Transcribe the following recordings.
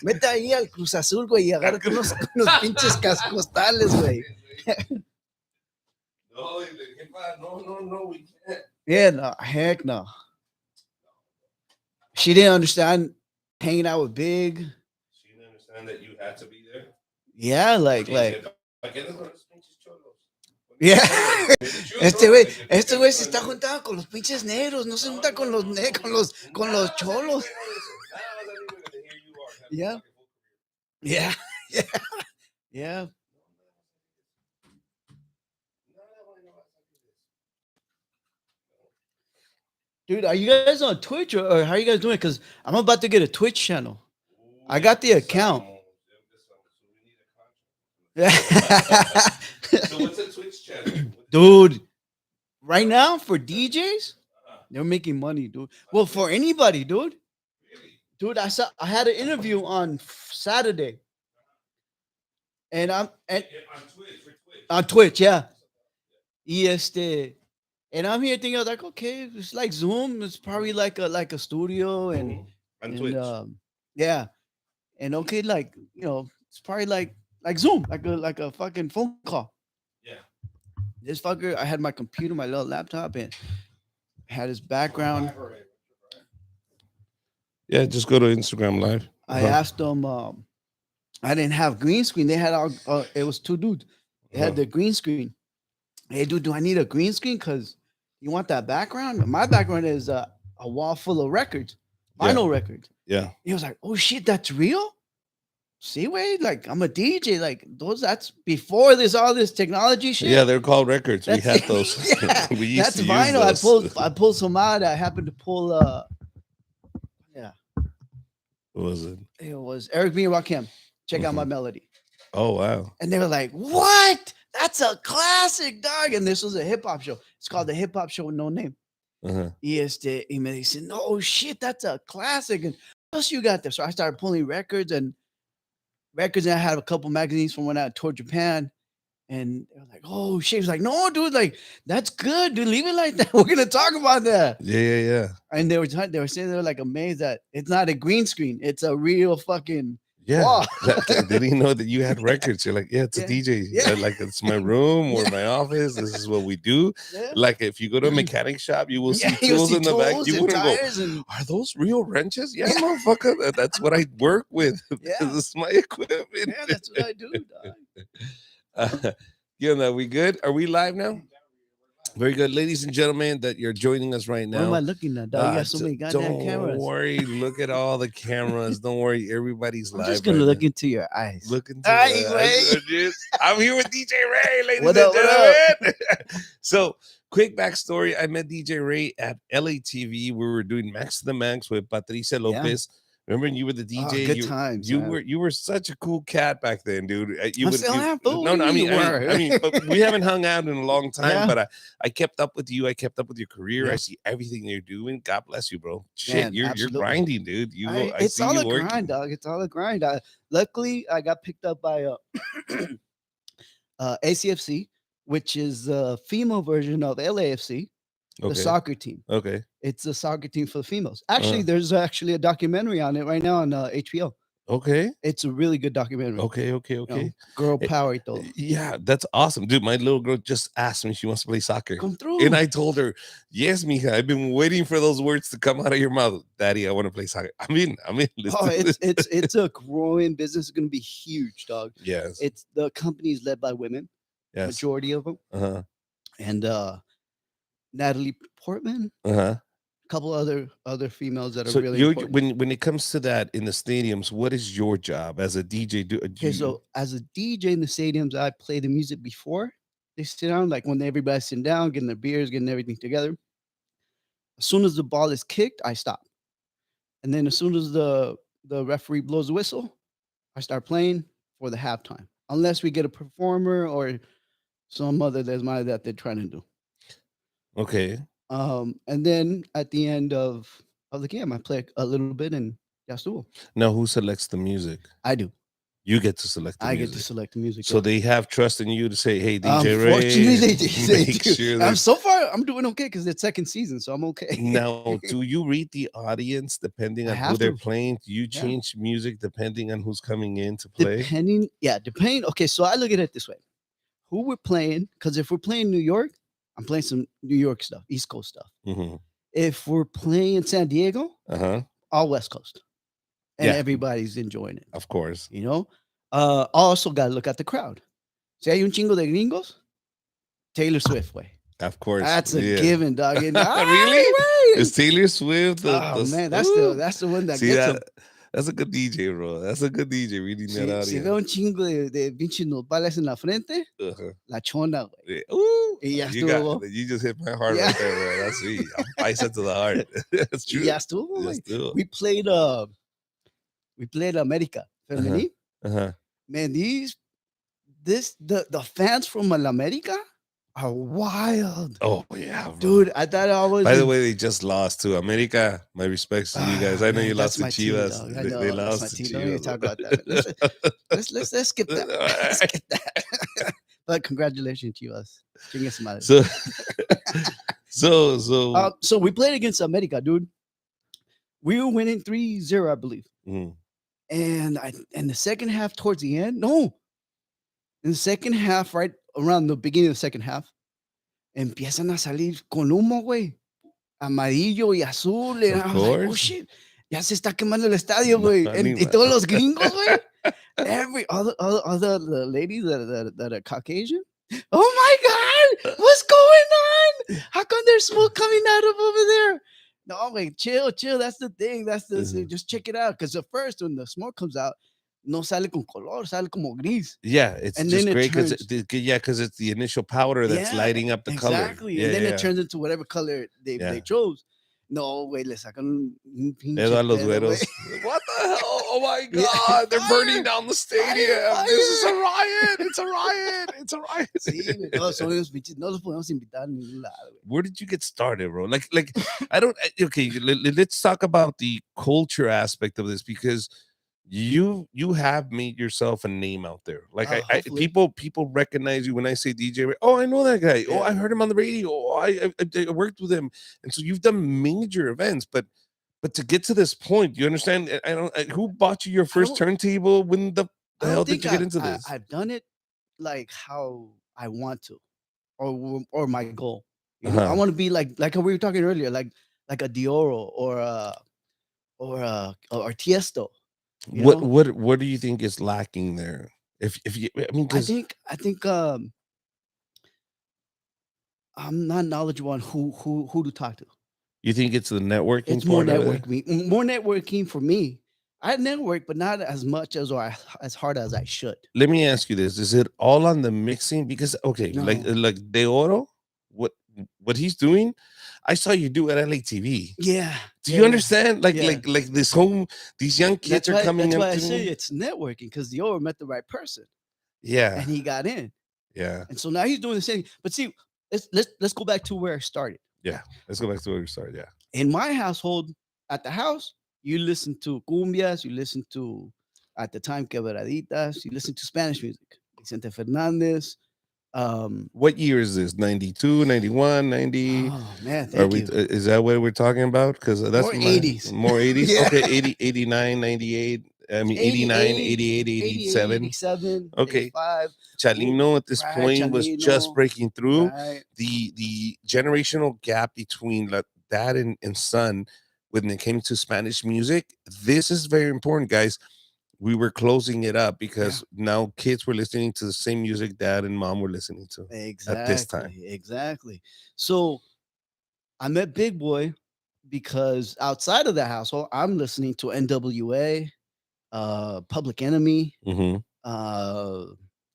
Mete ahí al Cruz Azul, güey, y agárrate unos pinches cascostales, güey. No, no, we can't. Yeah, no, heck no. She didn't understand hanging out with Big. She didn't understand that you had to be there. Yeah, like. Yeah. Este güey se está juntando con los pinches negros, no se junta con los cholos. Yeah. Yeah. Yeah. Yeah. Dude, are you guys on Twitch or how are you guys doing? Because I'm about to get a Twitch channel. I got the account. So what's a Twitch channel? Dude, right now for DJs, they're making money, dude. Well, for anybody, dude. Dude, I had an interview on Saturday. And on Twitch, yeah. And I'm here thinking, like, okay, it's like Zoom. It's probably like a studio and Twitch. Yeah. And okay, like, it's probably like Zoom, like a fucking phone call. Yeah. This fucker, I had my computer, my little laptop, and had his background. Yeah, just go to Instagram Live. I asked them. I didn't have green screen. They had it was two dudes. They had the green screen. Hey, dude, do I need a green screen? Because you want that background? My background is a wall full of records, vinyl records. Yeah. He was like, "Oh shit, that's real." See, wait, like I'm a DJ, like that's before all this technology shit. Yeah, they're called records. We had those. Yeah, we used that's to vinyl. use those. I pulled some out. I happened to pull What was it? It was Eric B. and Rakim. Check out my melody. Oh wow. And they were like, "What? That's a classic, dog." And this was a hip hop show. It's called the Hip Hop Show with No Name. Yes, y me dicen, "No shit, that's a classic." And what else you got there? So I started pulling records, and I had a couple magazines from when I toured Japan. And they were like, "Oh shit." He was like, "No, dude, like that's good, dude. Leave it like that. We're gonna talk about that." Yeah. And they were saying they were like amazed that it's not a green screen; it's a real fucking wall. They didn't know that you had records. You're like, yeah, it's a DJ. Yeah. Like it's my room or my office. This is what we do. Yeah. Like if you go to a mechanic shop, you will see tools in the back. You wouldn't go, "Are those real wrenches?" Yeah, motherfucker. That's what I work with. Yeah. This is my equipment. Yeah, that's what I do, dog. We good? Are we live now? Very good, ladies and gentlemen, that you're joining us right now. What am I looking at, dog? You got so many goddamn cameras. Don't worry, look at all the cameras. Don't worry, everybody's live. I'm just gonna look into your eyes. Look into your eyes. I'm here with DJ Ray, ladies and gentlemen. So, quick backstory: I met DJ Ray at LATV. We were doing Max to the Max with Patricia Lopez. Yeah. Remember, you were the DJ. Good times. You were such a cool cat back then, dude. I mean, but we haven't hung out in a long time. But I kept up with you. I kept up with your career. Yeah. I see everything you're doing. God bless you, bro. Shit, you're grinding, dude. It's all a grind, dog. It's all a grind. Luckily, I got picked up by ACFC, which is the female version of LAFC. The soccer team. Okay. It's a soccer team for the females. Actually, there's actually a documentary on it right now on HBO. Okay. It's a really good documentary. Okay. Girl power, though. Yeah, that's awesome. Dude, my little girl just asked me if she wants to play soccer. Come through. And I told her, "Yes, mija, I've been waiting for those words to come out of your mouth. Daddy, I want to play soccer." I mean, it's a growing business. It's going to be huge, dog. Yes. It's the company is led by women. Yes. Majority of them. And Natalie Portman, a couple other females that are really important. When it comes to that in the stadiums, what is your job as a DJ? So as a DJ in the stadiums, I play the music before they sit down, like when everybody's sitting down, getting their beers, getting everything together. As soon as the ball is kicked, I stop, and then as soon as the referee blows the whistle, I start playing for the halftime, unless we get a performer or some other that they're trying to do. Okay. And then at the end of the game, I play a little bit and that's all. Now, who selects the music? I do. You get to select the I get to music. select the music. So they have trust in you to say, "Hey, DJ Unfortunately, Ray, they make do. sure I'm that." so far. I'm doing okay because it's second season, so I'm okay. Now, do you read the audience depending I on who have they're to. playing? Do you Yeah. change music depending on who's coming in to play? Depending. Okay, so I look at it this way: who we're playing. Because if we're playing New York, I'm playing some New York stuff, East Coast stuff. Mm-hmm. If we're playing San Diego, Uh-huh. all West Coast, and Yeah, everybody's enjoying it. of course. You know. Also got to look at the crowd. Si hay un chingo de gringos, Taylor Swift way. Of course. That's a Yeah. given, dog. And, Really? ay, Is Taylor Swift oh man, ooh. that's the one that See gets that? them. That's a good DJ, bro. That's a good DJ reading that Si veo un audience. chingo de pinches nopales en la frente, Uh-huh. la chona, güey. Yeah. Ooh, Y ya you got estuvo. you just hit my heart Yeah. right there, bro. That's me. I'm bicep to the heart. That's Y true. ya estuvo, Yes, güey. do. We played America Uh-huh. Femenil. Uh-huh. Man, the fans from El America are wild. Oh yeah, bro. Dude, I thought I was By the way, they just lost to America. My respects to you guys. I know you man, lost that's to my team, Chivas. dog. I They know that's my lost to team. Don't even Chivas. talk about that. Let's skip that. Let's skip that. But congratulations, Chivas. Chingue su madre. So, so. So we played against America, dude. We were winning 3-0, I believe. Mm. And the second half towards the end, no. In the second half, right around the beginning of the second half, empiezan a salir con humo, güey. Amarillo y azul. And Of I was like, oh course. shit, ya se está quemando el estadio, No, güey. I And mean, todos los gringos, güey. All the ladies that are Caucasian. Oh my God, what's going on? How come there's smoke coming out of over there? No, wait, chill. That's the thing. Just check it out. Because at first, when the smoke comes out, no sale con color, sale como gris. Yeah, it's And just then it great because turns, it's the initial powder that's lighting up the color. exactly. Yeah, And then yeah. it turns into whatever color they chose. No, güey, le sacan un pinche Edo a los pedo, güeros. güey. What the hell? Oh my Yeah. God! They're Fire! burning down the stadium. Fire! This is a riot! It's a riot! It's a riot! Sí, güey, no, son esos pinches, no los podemos invitar a ningún lado, güey. Where did you get started, bro? Like I don't. Okay, let's talk about the culture aspect of this because you have made yourself a name out there. Like I people recognize you when I say DJ. Oh, I know that guy. Oh, I heard him on the radio. Oh, I worked with him, and so you've done major events. But to get to this point, you understand? I don't. Who bought you your first turntable? When the hell did you get into this? I've done it like how I want to, or my goal. You know, I want to be like we were talking earlier, like a Dioro or Tiesto. What do you think is lacking there? If you, I mean, I think I'm not knowledgeable on who to talk to. You think it's the networking? It's more networking for me. I network, but not as much as hard as I should. Let me ask you this: is it all on the mixing? Because like De Oro, what he's doing, I saw you do at LATV. Yeah. Do you understand? Like these young kids are coming. That's why I say it's networking, because De Oro met the right person. Yeah. And he got in. Yeah. And so now he's doing the same. But see, let's go back to where I started. Yeah. Let's go back to where we started. Yeah. In my household, at the house, you listen to cumbias, you listen to, at the time, quebraditas, you listen to Spanish music, Vicente Fernandez. What year is this? 92, 91, 90? Oh man, thank you. Is that what we're talking about? Because that's more 80s. More 80s? Yeah. Okay, 80, 89, 98. I mean, 89, 88, 87. 87, okay. 85. Chalino at this point was just breaking through. Right. The generational gap between dad and son when it came to Spanish music, this is very important, guys. We were closing it up because now kids were listening to the same music dad and mom were listening to at this time. Exactly. So I met Big Boy because outside of the household, I'm listening to NWA, Public Enemy,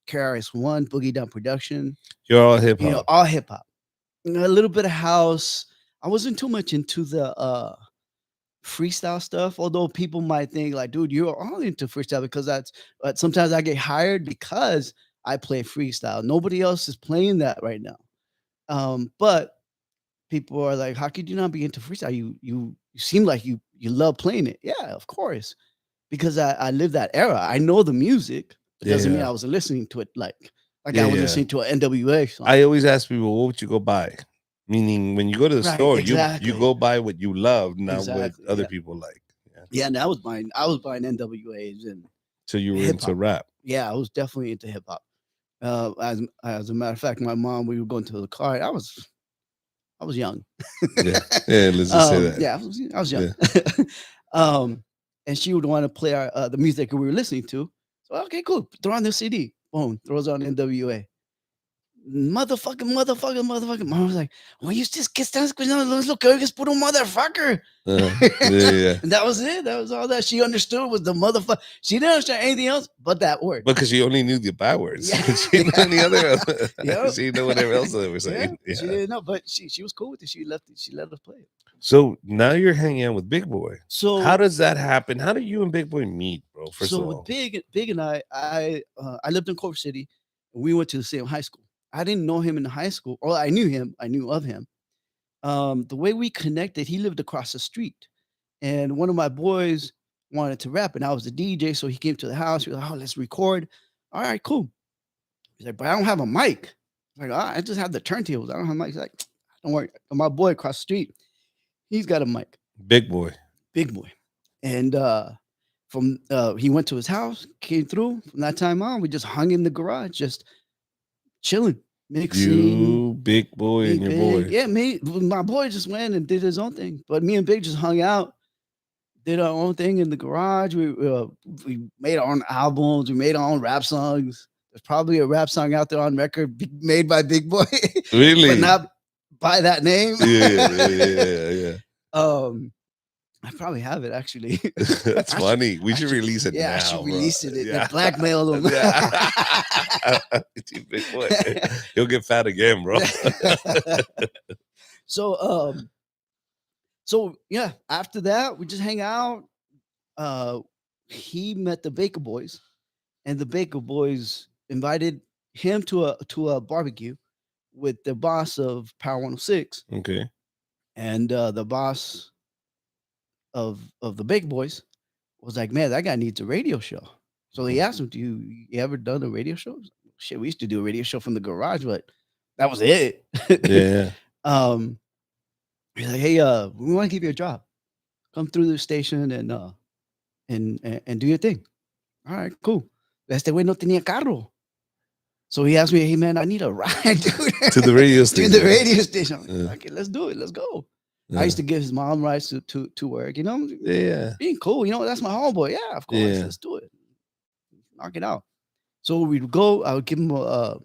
KRS-One, Boogie Down Production. You're all hip hop. You know, all hip hop. A little bit of house. I wasn't too much into the freestyle stuff, although people might think like, dude, you're all into freestyle, because that's sometimes I get hired because I play freestyle. Nobody else is playing that right now. But people are like, how could you not be into freestyle? You seem like you love playing it. Yeah, of course. because I lived that era. I know the music. It doesn't mean I was listening to it like I was listening to an NWA song. I always ask people, what would you go buy? Meaning, when you go to the store, exactly. you go buy what you love, not Exactly, what other people like. Yeah, and I was buying NWAs and So you were hip-hop. into rap. Yeah, I was definitely into hip hop. As a matter of fact, my mom, we were going to the car. And I was young. Yeah, let's just say that. Yeah, I was young. And she would want to play our the music we were listening to. So okay, cool. Throw on the CD. Boom. Throws on NWA. Motherfucking. Mom was like, well, you just que están escuchando lo que oigas puro motherfucker. And that was it. That was all that she understood was the motherfucker. She didn't understand anything else but that word. Because she only knew the bad words. She didn't know any other. She didn't know whatever else they were saying. She didn't know, but she was cool with it. She let us play it. So now you're hanging out with Big Boy. So how does that happen? How do you and Big Boy meet, bro? First of all, with Big and I lived in Culver City, and we went to the same high school. I didn't know him in high school, or I knew him. I knew of him. The way we connected, he lived across the street, and one of my boys wanted to rap, and I was the DJ, so he came to the house. He was like, "Oh, let's record." All right, cool. He's like, "But I don't have a mic." I'm like, I just have the turntables. I don't have mics. He's like, "Don't worry." My boy across the street, he's got a mic. Big Boy. And he went to his house, came through. From that time on, we just hung in the garage, just chilling, mixing. You, Big Boy, and your boy. Yeah, my boy just went and did his own thing, but me and Big just hung out, did our own thing in the garage. We made our own albums. We made our own rap songs. There's probably a rap song out there on record made by Big Boy, really, but not by that name. Yeah. I probably have it actually. That's funny. We should release it now. I should release it. Yeah. Blackmail him. Big Boy. He'll get fat again, bro. So yeah, after that, we just hang out. He met the Baker Boys, and the Baker Boys invited him to a barbecue with the boss of Power 106. Okay. And the boss of the Big Boys was like, "Man, that guy needs a radio show." So he asked him, you ever done a radio show?" Shit, we used to do a radio show from the garage, but that was it. Yeah. He's like, "Hey, we want to give you a job. Come through the station and do your thing." All right, cool. Este güey no tenía carro. So he asked me, "Hey man, I need a ride, dude." To the radio station. To the radio station. Like, okay, let's do it. Let's go. I used to give his mom rides to work, you know? Yeah. Being cool, you know, that's my homeboy. Yeah, of course. Yeah. Let's do it. Knock it out. So we'd go, I would give him a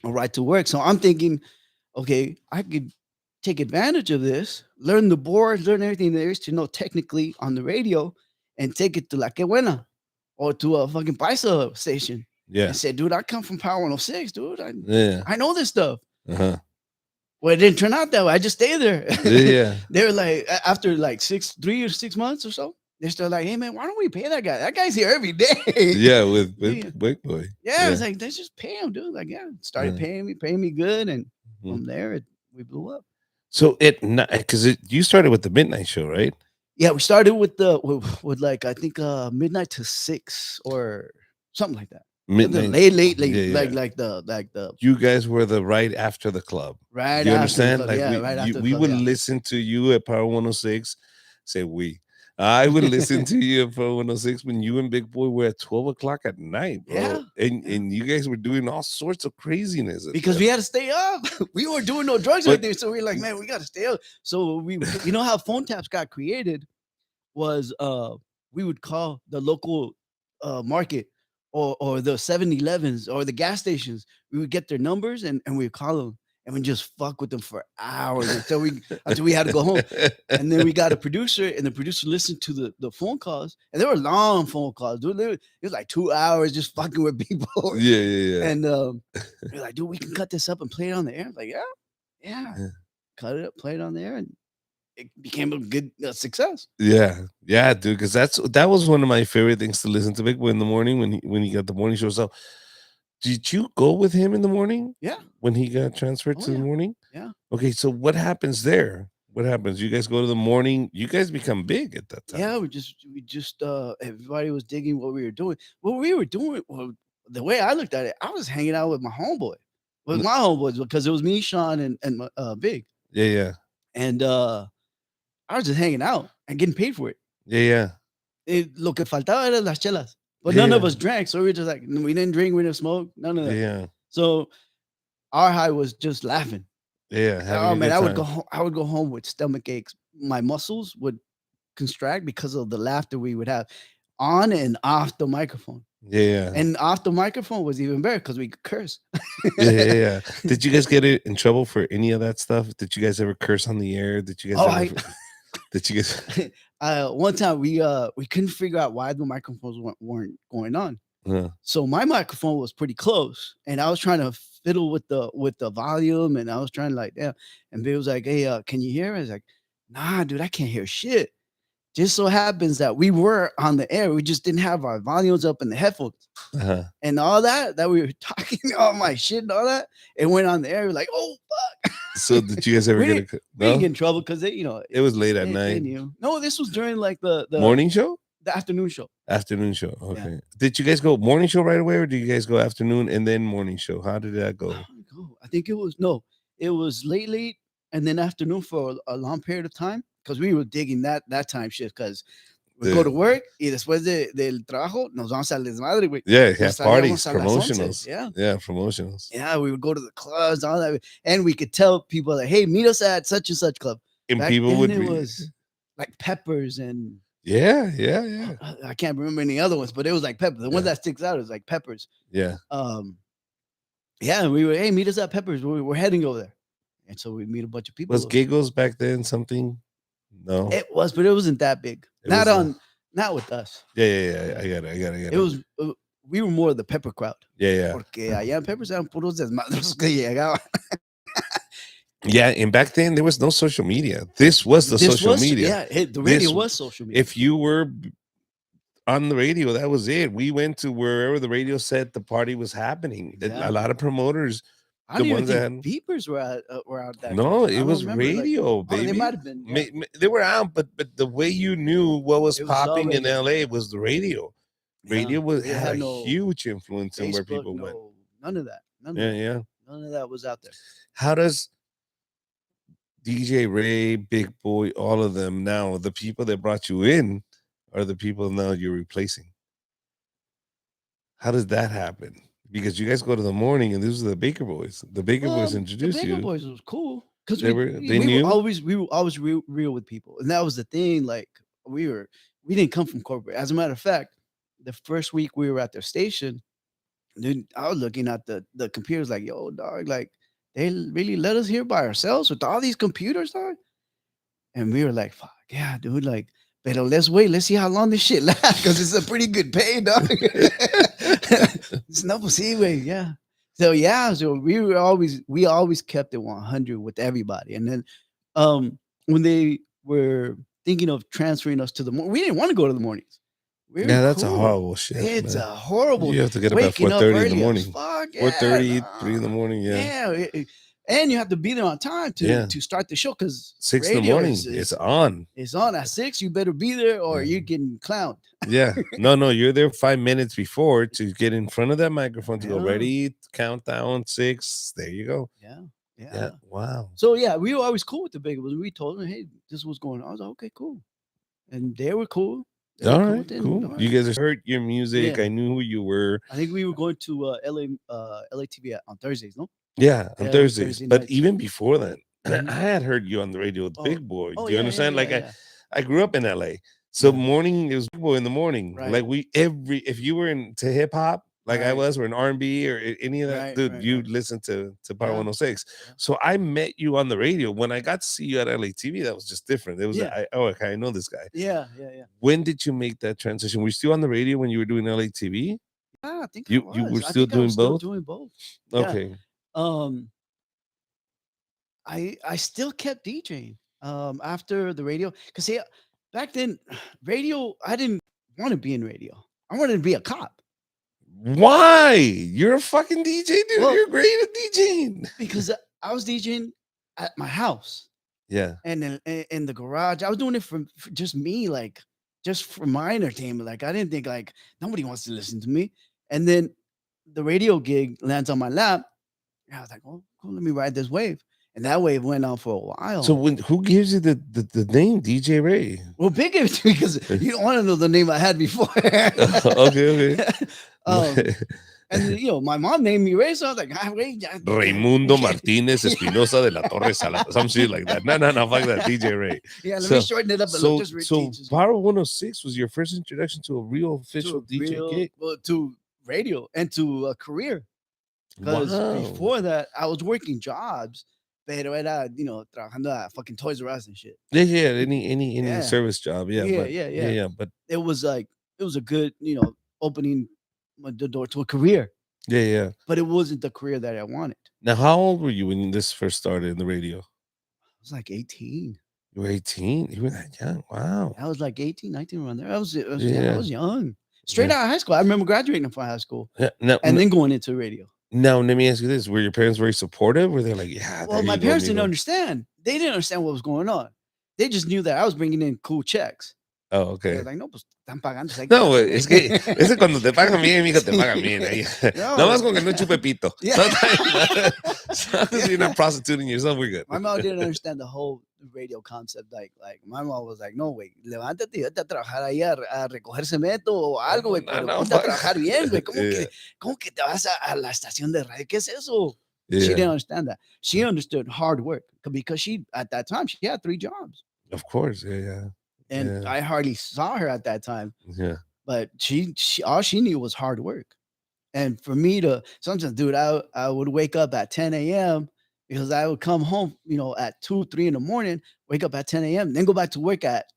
ride to work. So I'm thinking, okay, I could take advantage of this, learn the boards, learn everything there is to know technically on the radio, and take it to La Que Buena or to a fucking Paisa station. Yeah. And said, "Dude, I come from Power 106, dude. I know this stuff." Uh-huh. Well, it didn't turn out that way. I just stayed there. Yeah. They were like, after like 3 or 6 months or so, they're still like, "Hey man, why don't we pay that guy? That guy's here every day." Yeah, with Big Boy. Yeah, it's like, let's just pay him, dude. Like, yeah, started paying me good, and from there we blew up. So because you started with the midnight show, right? Yeah, we started with like I think midnight to 6 or something like that. Midnight, late, like the. You guys were the right after the club, right? You understand? Like we would listen to you at Power 106. Say we. I would listen to you at Power 106 when you and Big Boy were at 12 o'clock at night, bro. Yeah. And you guys were doing all sorts of craziness because we had to stay up. We weren't doing no drugs right there, so we were like, man, we got to stay up. So we, you know how phone taps got created was we would call the local market or the 7-Elevens or the gas stations. We would get their numbers and we'd call them and we just fuck with them for hours until we had to go home. And then we got a producer, and the producer listened to the phone calls, and they were long phone calls, dude. It was like 2 hours just fucking with people. Yeah. And they're like, "Dude, we can cut this up and play it on the air." I'm like, yeah. Cut it up, play it on the air, and it became a good success. Yeah, dude. Because that was one of my favorite things to listen to Big Boy in the morning when he got the morning show. So, did you go with him in the morning? Yeah. When he got transferred to the morning? Yeah. Okay, so what happens there? What happens? You guys go to the morning. You guys become big at that time. Yeah, we just everybody was digging what we were doing. What we were doing, well, the way I looked at it, I was hanging out with my homeboy, with my homeboys, because it was me, Sean, and Big. Yeah, yeah. And I was just hanging out and getting paid for it. Yeah, yeah. Lo que faltaba eran las chelas. But Yeah, none of yeah. us drank. So we were just like, we didn't drink, we didn't smoke, none of that. Yeah, So our high was just laughing. yeah. Having Oh a man, good I would time. go home. I would go home with stomach aches. My muscles would constrict because of the laughter we would have on and off the microphone. Yeah, yeah. And off the microphone was even better because we could curse. Yeah, yeah, yeah. Did you guys get in trouble for any of that stuff? Did you guys ever curse on the air? Did you guys ever? Did you guys? One time we couldn't figure out why the microphones weren't going on. So my microphone was pretty close, and I was trying to fiddle with the volume, and I was trying to like, yeah. And Bill was like, "Hey, can you hear?" I was like, "Nah, dude, I can't hear shit." Just so happens that we were on the air. We just didn't have our volumes up in the headphones. And all that we were talking, all my shit and all that. It went on the air. We're like, oh, fuck. So did you guys ever we didn't get in trouble because it was late at night. They knew. No, this was during like the morning show? The afternoon show. Afternoon show. Okay. Yeah. Did you guys go morning show right away, or did you guys go afternoon and then morning show? How did that go? I think it was late, and then afternoon for a long period of time, because we were digging that time shift, because we go to work y después del trabajo nos vamos al desmadre, güey. Yeah, parties, promotionals. Yeah, promotionals. Yeah, we would go to the clubs, all that, and we could tell people like, hey, meet us at such and such club. And back people would was like Peppers and yeah. I can't remember any other ones, but it was like Peppers. The one that sticks out is like Peppers. Yeah. Yeah, and we were, hey, meet us at Peppers. We're heading over there. And so we meet a bunch of people. Was Giggles back then something? No. It was, but it wasn't that big. Not with us. Yeah. I got it. It was we were more the Pepper crowd. Yeah. Porque allá en Peppers eran puros desmadros que llegaban. Yeah, and back then there was no social media. This was social media. Yeah, the radio was social media. If you were on the radio, that was it. We went to wherever the radio said the party was happening. Yeah. A lot of promoters. I don't even think beepers were out that. No, it was radio, baby. They might have been. Yeah. They were out, but the way you knew what was popping in LA was the radio. Radio had a huge influence in where people went. None of that. None of that was out there. How does DJ Ray, Big Boy, all of them now, the people that brought you in are the people now you're replacing? How does that happen? Because you guys go to the morning, and these are the Baker Boys. The Baker Boys introduced you. The Baker Boys was cool because they knew. We were always real with people, and that was the thing. Like we didn't come from corporate. As a matter of fact, the first week we were at their station, dude, I was looking at the computers like, yo, dog, like they really let us here by ourselves with all these computers, dog. And we were like, fuck yeah, dude, like. But let's wait. Let's see how long this shit lasts, because it's a pretty good pay, dog. It's no posible, yeah. So we always kept it 100 with everybody. And then when they were thinking of transferring us to the morning, we didn't want to go to the mornings. That's a horrible shit. It's a horrible. You have to get up at 4:30 in the morning. 4:30, 3 in the morning. Yeah. And you have to be there on time to start the show, because 6 in the morning it's on. It's on at 6. You better be there, or you're getting clowned. Yeah, no, you're there 5 minutes before to get in front of that microphone to go ready. Countdown 6. There you go. Yeah. Wow. So we were always cool with the Big Boys. We told them, hey, this is what's going on. I was like, okay, cool, and they were cool. All right, cool. You guys heard your music. I knew who you were. I think we were going to LA TV on Thursdays, no? Yeah, on Thursdays. But even before that, I had heard you on the radio with Big Boy. Do you understand? I grew up in LA. So morning, it was Big Boy in the morning. Right. Like if you were into hip hop, like I was, or an R&B or any of that, dude, you listened to Power 106. Yeah. So I met you on the radio. When I got to see you at LA TV, that was just different. It was okay, I know this guy. Yeah. When did you make that transition? Were you still on the radio when you were doing LA TV? Yeah, I think you were still doing both? Still doing both. Okay. I still kept DJing after the radio, because back then radio, I didn't want to be in radio. I wanted to be a cop. Why? You're a fucking DJ, dude. Well, you're great at DJing. Because I was DJing at my house. Yeah. And in the garage, I was doing it for just me, like just for my entertainment. Like I didn't think like nobody wants to listen to me. And then the radio gig lands on my lap. And I was like, oh, cool, let me ride this wave. And that wave went on for a So while. when who gives you the name DJ Ray? Well, big gave it to me because you don't want to know the name I had before. Okay, um, okay. and my mom named me Ray, so I was like, Ray. Raimundo Martinez Espinosa de la Torre Salada, some shit like that. No, fuck that, DJ Ray. Yeah, let me shorten it up a little. Just So Power 106 was your first introduction to a real official DJ gig? Well, to radio and to a career. Because before that, I was working jobs, pero era, trabajando at fucking Toys R Us and shit. Yeah. Any service job, yeah. But it was like it was a good, opening the door to a career. Yeah. But it wasn't the career that I wanted. Now, how old were you when this first started in the radio? I was like 18. You were 18? You were that young? Wow. I was like 18, 19 around there. I was young. Straight out of high school. I remember graduating from high school. And then going into radio. Now, let me ask you this. Were your parents very supportive? Were they like, yeah? Well, my parents didn't understand. They didn't understand what was going on. They just knew that I was bringing in cool checks. Oh, okay. Like, no, pues están pagando. No, es que cuando te pagan bien, mijo, te pagan bien. Nada más con que no chupe pito. Sometimes you're not prostituting yourself, we're good. My mom didn't understand the whole radio concept. Like my mom was like, no, güey, levántate y vete a trabajar ahí a recoger cemento o algo, güey, pero ponte a trabajar bien, güey. ¿Cómo que te vas a la estación de radio? ¿Qué es eso? Yeah. She didn't understand that. She understood hard work because she, at that time, she had 3 jobs. Of course, yeah. And I hardly saw her at that time. Yeah. But she all she knew was hard work. And for me to sometimes, dude, I would wake up at 10 a.m. because I would come home, at 2, 3 in the morning, wake up at 10 a.m., then go back to work at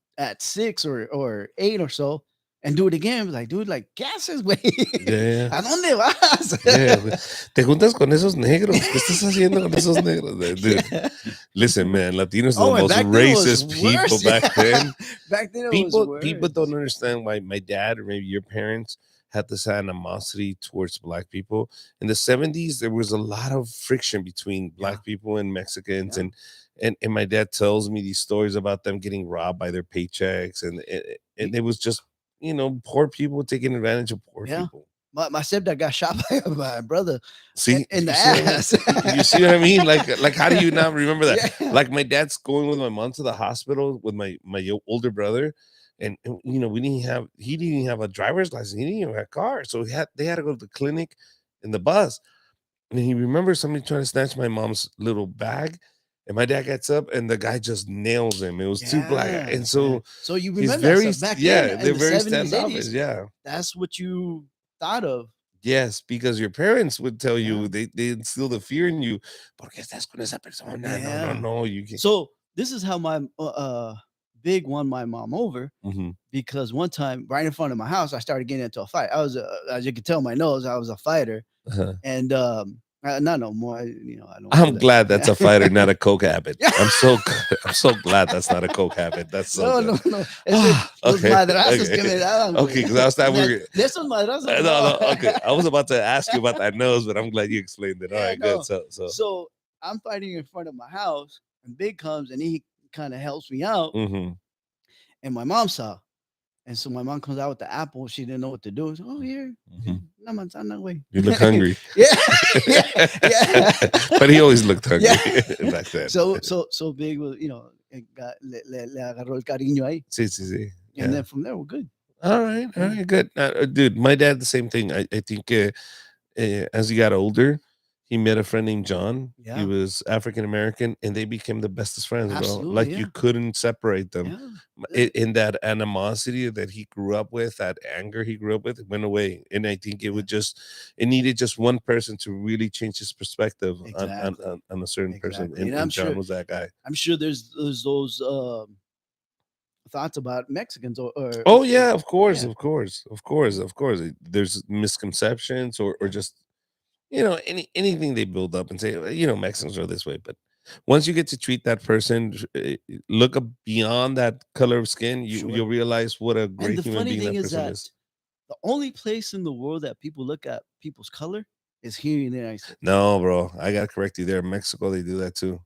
6 or 8 or so. And do it again. Like, dude, like, ¿qué haces, güey? Yeah. ¿A dónde vas? Yeah. Te juntas con esos negros. ¿Qué estás haciendo con esos negros? Dude, listen, man, Latinos are the most racist people back then. Back then, people don't understand why my dad or maybe your parents had this animosity towards black people. In the 70s, there was a lot of friction between black people and Mexicans. And my dad tells me these stories about them getting robbed by their paychecks. And it was just, poor people taking advantage of poor people. My stepdad got shot by my brother. See, in the ass. You see what I mean? Like, how do you not remember that? Yeah. Like, my dad's going with my mom to the hospital with my older brother, and he didn't have a driver's license. He didn't even have a car, so they had to go to the clinic in the bus. And he remembers somebody trying to snatch my mom's little bag. And my dad gets up, and the guy just nails him. It was too black, and so you remember that back then, they're very 70s, standoffish. 80s, yeah, that's what you thought of. Yes, because your parents would tell you they instill the fear in you. Porque estás con esa persona? No, you can't. So this is how my big won my mom over, because one time right in front of my house, I started getting into a fight. I was, as you can tell, my nose, I was a fighter, and not no more. I'm glad that's a fighter, not a coke habit. I'm so glad that's not a coke habit. That's so no. Okay, because I was that weird. No. Okay. I was about to ask you about that nose, but I'm glad you explained it. All right, good. So I'm fighting in front of my house, and Big comes and he kind of helps me out, and my mom saw. And so my mom comes out with the apple. She didn't know what to do. So, oh, here. No manzana, way. You look hungry. yeah. But he always looked hungry back then. So Big was, le agarró el cariño ahí. Sí. And then from there, we're good. All right, good. Dude, my dad, the same thing. I think as he got older, he met a friend named John. Yeah. He was African-American, and they became the bestest friends, bro. Absolutely, like, you couldn't separate them. In that animosity that he grew up with, that anger he grew up with, it went away. And I think it needed just one person to really change his perspective on a certain person. And John was that guy. I'm sure there's those thoughts about Mexicans or oh yeah, of course. There's misconceptions or just anything they build up and say, Mexicans are this way. But once you get to treat that person, look up beyond that color of skin, you'll realize what a great human being that person is. The only place in the world that people look at people's color is here in the United States. No, bro, I gotta correct you there. In Mexico, they do that too.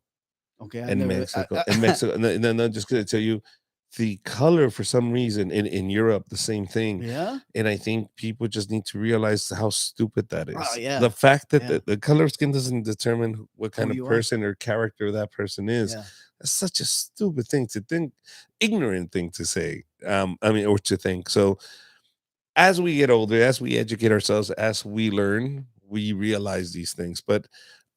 Okay, I in never. Mexico. In Mexico, and then I'm just gonna tell you, the color for some reason in Europe, the same thing. Yeah. And I think people just need to realize how stupid that Oh is. yeah. The fact that Yeah. the color of skin doesn't determine what Who kind of you are. person or character that person is. Yeah. That's such a stupid thing to think, ignorant thing to say. I mean, or to think. So as we get older, as we educate ourselves, as we learn, we realize these things. But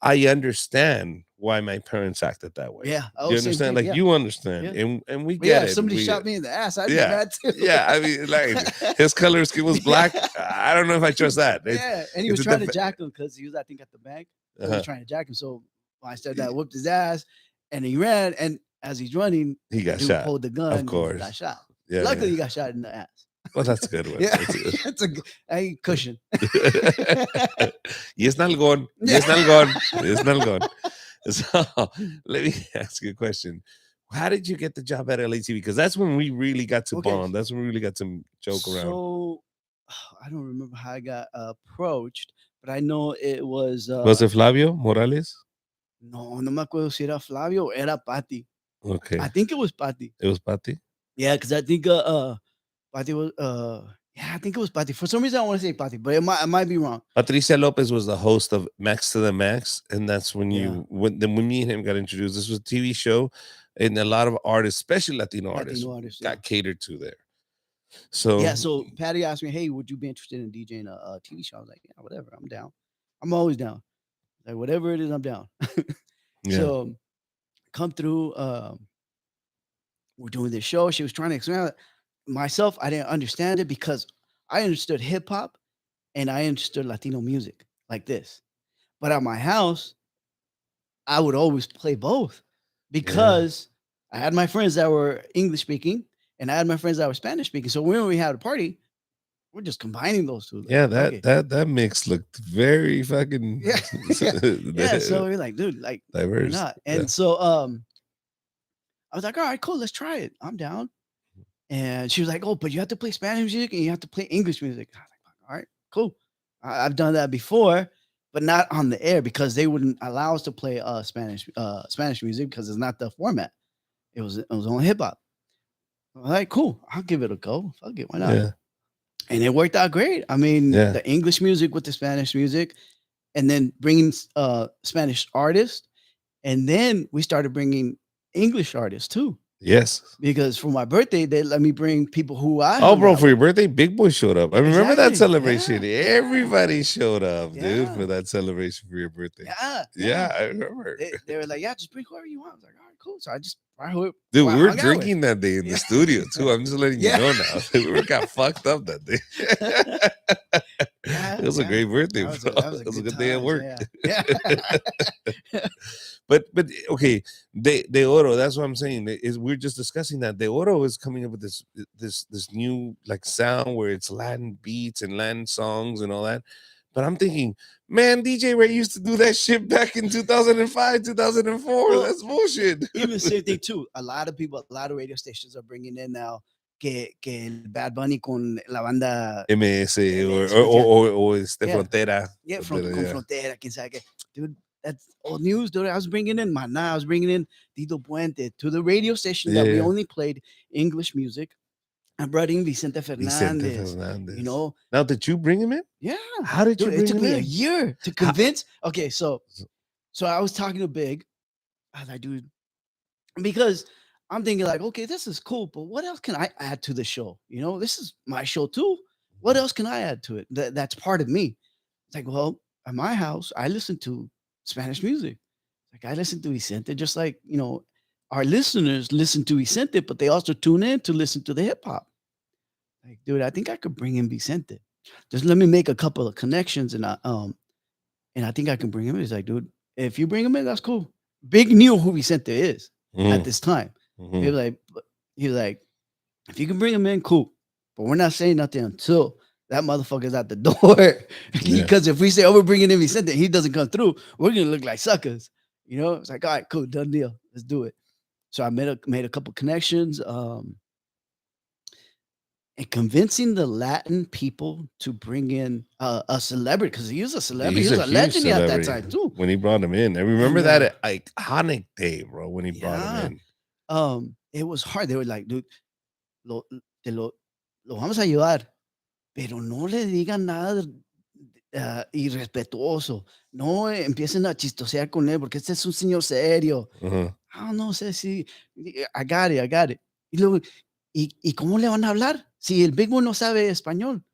I understand why my parents acted that way. Yeah. Oh, You same understand? thing. Like Yeah. you understand, Yeah. and we But yeah, get if it. somebody We shot me in the ass, I'd be yeah, mad too. yeah. I mean, like his color skin was black. I don't know if I trust that. Yeah, and he It's was a trying to jack him because he was, I think, at the bank. So he was uh-huh. trying to jack him. So when I said that, I whooped his ass, and he ran. And as he's running, He the got dude shot. pulled the gun Of and got course. shot. Yeah, Luckily, yeah. he got shot in the ass. Well, that's a good one. Yeah, That's a good. it's a cushion. Y es nalgón. Y es nalgón. Y es nalgón. So let me ask you a question. How did you get the job at LATV? Because that's when we really got to Okay, bond. That's when we really got to joke around. so I don't remember how I got approached, but I know it was. Was it Flavio Morales? No me acuerdo si era Flavio o era Patty. Okay. I think it was Patty. It was Patty? Yeah, because I think Patty was yeah, I think it was Patty. For some reason, I want to say Patty, but I might be wrong. Patricia Lopez was the host of Max to the Max, and that's when Yeah. when me and him got introduced. This was a TV show, and a lot of artists, especially Latino artists, yeah. got catered to there. So Yeah, so Patty asked me, "Hey, would you be interested in DJing a TV show?" I was like, "Yeah, whatever, I'm down. I'm always down. Like whatever it is, I'm down." yeah, So come through. We're doing this show. She was trying to explain it. Myself. I didn't understand it because I understood hip hop and I understood Latino music like this. But at my house, I would always play both because I had my friends that were English speaking and I had my friends that were Spanish speaking. So when we had a party, we're just combining those two. Like, yeah, okay. that mix looked very fucking Yeah. Yeah. So we're like, dude, like diverse. We're not. And so I was like, all right, cool, let's try it. I'm down. And she was like, oh, but you have to play Spanish music and you have to play English music. I was like, all right, cool. I've done that before, but not on the air because they wouldn't allow us to play Spanish music because it's not the format. It was only hip hop. All right, cool. I'll give it a go. Fuck it, why not? Yeah. And it worked out great. I mean, the English music with the Spanish music, and then bringing Spanish artists, and then we started bringing English artists too. Yes. Because for my birthday, they let me bring people who I Oh, bro, for your birthday, Big Boy showed up. I remember that celebration. Yeah. Everybody showed up, dude, for that celebration for your birthday. Yeah, I remember. They were like, yeah, just bring whoever you want. I was like, all right, cool. So I just dude, we were drinking that day in the studio too. I'm just letting you know now. We got fucked up that day. It was a great birthday, bro. It was a good day at work. Yeah. But okay, De Oro. That's what I'm saying. Is we're just discussing that De Oro is coming up with this new like sound where it's Latin beats and Latin songs and all that. But I'm thinking, man, DJ Ray used to do that shit back in 2005, 2004. Well, that's bullshit. Even same thing too. A lot of radio stations are bringing in now que Bad Bunny con la banda MS or Frontera. Yeah, con Frontera, quién sabe qué. Dude, that's old news, dude. I was bringing in Maná, I was bringing in Tito Puente to the radio station that we only played English music. I brought in Vicente Fernandez. You know. Now, did you bring him in? Yeah. How did you bring him in? It took me a year to convince. Okay, so I was talking to Big. I was like, dude, because I'm thinking like, okay, this is cool, but what else can I add to the show? You know, this is my show too. What else can I add to it? That's part of me. It's like, well, at my house, I listen to Spanish music. Like I listen to Vicente, just like, you know, our listeners listen to Vicente, but they also tune in to listen to the hip hop. Like, dude, I think I could bring in Vicente. Just let me make a couple of connections, and I think I can bring him in. He's like, dude, if you bring him in, that's cool. Big knew who Vicente is at this time. He was like, if you can bring him in, cool. But we're not saying nothing until that motherfucker's at the door. Because if we say, oh, we're bringing in Vicente, he doesn't come through, we're gonna look like suckers. You know, it's like, all right, cool, done deal. Let's do it. So I made a couple connections. and convincing the Latin people to bring in a celebrity, because he was a celebrity, he He's a was a huge legend at that celebrity time too. when he brought him in. I remember And that iconic day, bro, when he brought him yeah, in. it was hard. They were like, dude, lo, te lo vamos a ayudar, pero no le digan nada irrespetuoso. No empiecen a chistosear con él, porque este es un señor serio. Uh-huh. Ah, no sé si, I got it, I got it. Y luego, ¿y cómo le van a hablar si el Big One no sabe español?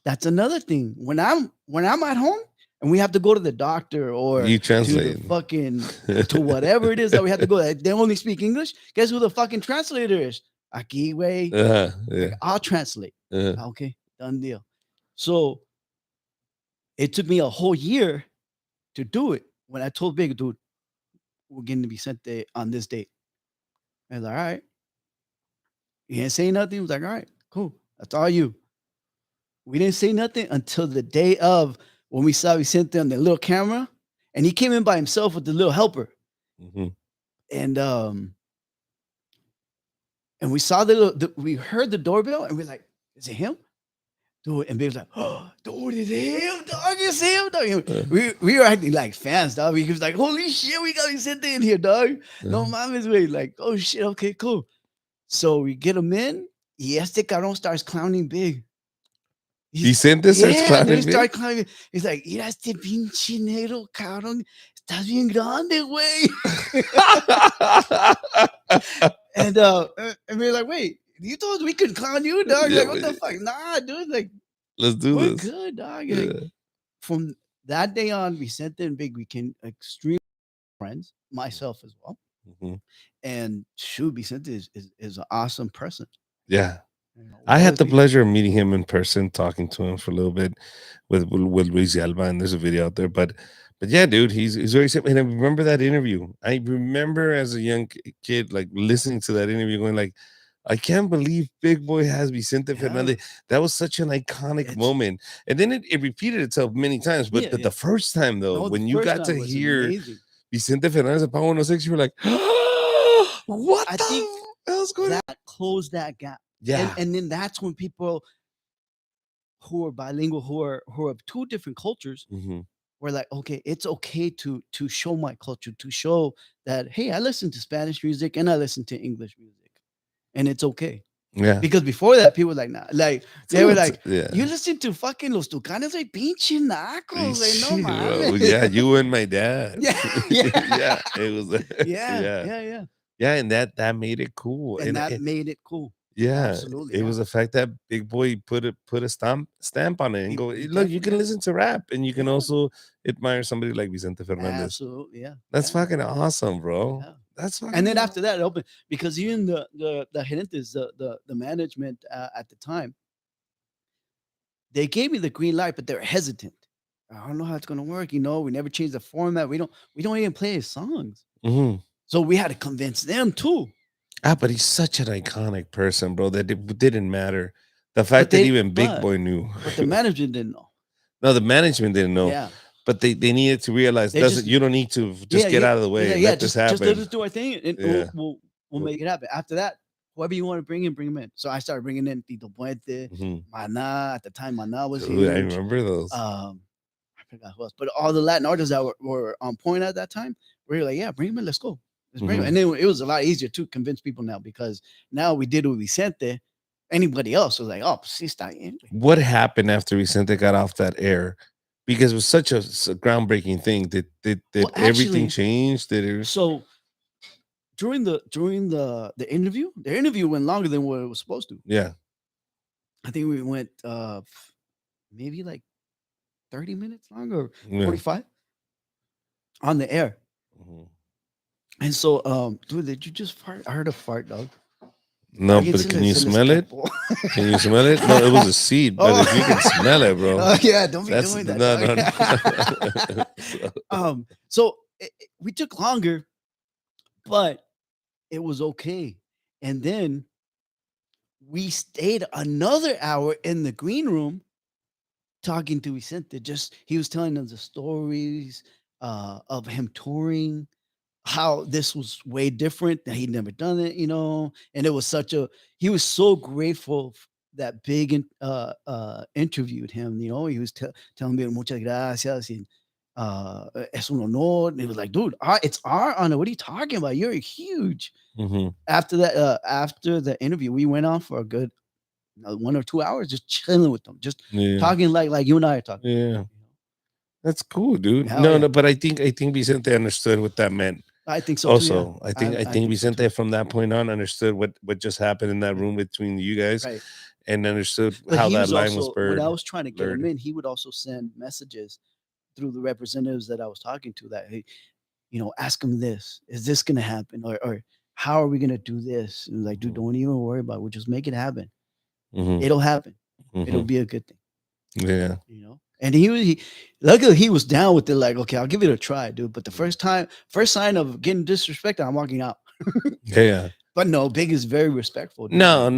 That's another thing. When I'm at home and we have to go to the doctor or You to the translate. fucking to whatever it is that we have to go, they only speak English. Guess who the fucking translator is? Aquí, way. Yeah. I'll translate. Uh-huh. Okay, done deal. So it took me a whole year to do it. When I told Big Dude, we're going to be sent there on this date. I was like, all right. He didn't say nothing. He was like, all right, cool. That's all you. We didn't say nothing until the day of, when we saw Vicente on the little camera, and he came in by himself with the little helper. Mm-hmm. And we saw we heard the doorbell, and we're like, is it him? Dude, and Big was like, oh, dude, it's him, dog. It's him, dog. We were acting like fans, dog. He was like, holy shit, we got Vicente in here, dog. No mames, way. Like, oh shit, okay, cool. So we get him in. Y este cabrón starts clowning Big. Vicente starts clowning Big? Start clowning. He's like, mira este pinche negro, cabrón. Estás bien grande, güey. And we're like, wait, you told us we could clown you, dog? Like, what the fuck? Nah, dude. Like, let's do we're this. good, dog. Like, from that day on, Vicente and Big became extreme friends, myself as well. Mm-hmm. And shoot, Vicente is an awesome person. Yeah. I had the pleasure of meeting him in person, talking to him for a little bit with Luis Alba, and there's a video out there. But yeah, dude, he's very simple. And I remember that interview. I remember as a young kid, like listening to that interview, going like, I can't believe Big Boy has Vicente Fernandez. That was such an iconic moment. And then it repeated itself many times. But the first time, though, when you got to hear Vicente Fernandez and Power 106, you were like, oh, what the hell's going on? That closed that gap. Yeah. And then that's when people who are bilingual, who are of two different cultures, were like, okay, it's okay to show my culture, to show that, hey, I listen to Spanish music and I listen to English music, and it's okay. Yeah. Because before that, people were like, nah, like they were like, you listen to fucking Los Tucanes, like pinche nacos, like no mames. Yeah, you and my dad. Yeah. It was. Yeah, and that made it cool. And that made it cool. Yeah, absolutely. It was the fact that Big Boy put a stamp on it and go, look, you can listen to rap and you can also admire somebody like Vicente Fernandez. Absolutely, yeah. That's fucking awesome, bro. Yeah. That's fucking and then after that, it opened, because even the gerentes, the management at the time, they gave me the green light, but they're hesitant. I don't know how it's gonna work. We never changed the format. We don't even play his songs. So we had to convince them too. But he's such an iconic person, bro, that it didn't matter. The fact that even Big Boy knew. But the management didn't know. No, the management didn't know. Yeah. But they needed to realize, you don't need to just get out of the way. Let this happen. Just let us do our thing, and we'll make it happen. After that, whoever you want to bring him in. So I started bringing in Tito Puente, Mana. At the time, Mana was huge. I remember those. I forgot who else. But all the Latin artists that were on point at that time, we were like, yeah, bring him in, let's go. And then it was a lot easier to convince people now, because now we did with Vicente. Anybody else was like, oh, sí está bien. What happened after Vicente got off that air? Because it was such a groundbreaking thing. Did everything change? So during the interview, the interview went longer than what it was supposed to. Yeah. I think we went maybe like 30 minutes longer, 45 on the air. And so, dude, did you just fart? I heard a fart, dog. No, but can you smell it? Can you smell it? No, it was a seed, but if you can smell it, bro. Yeah, don't be doing that. No. So we took longer, but it was okay. And then we stayed another hour in the green room talking to Vicente. He was telling us the stories of him touring, how this was way different, that he'd never done it, and it was he was so grateful that big interviewed him. You know, he was telling me muchas gracias and es un honor. And he was like, dude, it's our honor. What are you talking about? You're huge. After that, after the interview, we went on for a good 1 or 2 hours just chilling with them, just talking like you and I are talking. Yeah. That's cool, dude. Hell No, yeah. no, but I think Vicente understood what that meant. I think so too. Also, Yeah. I think so Vicente too. from that point on understood what just happened in that room between you guys, Right. and understood But how he that was line was also, when I blurred. was trying to get him in, he would also send messages through the representatives that I was talking to that, hey, you know, ask him this, is this going to happen? Or how are we going to do this? And like, dude, don't even worry about it. We'll just make it happen. It'll happen. It'll be a good thing. Yeah. You know? And luckily he was down with it, like, okay, I'll give it a try, dude. But the first sign of getting disrespected, I'm walking out. Yeah. But no, Big is very respectful. Dude. No,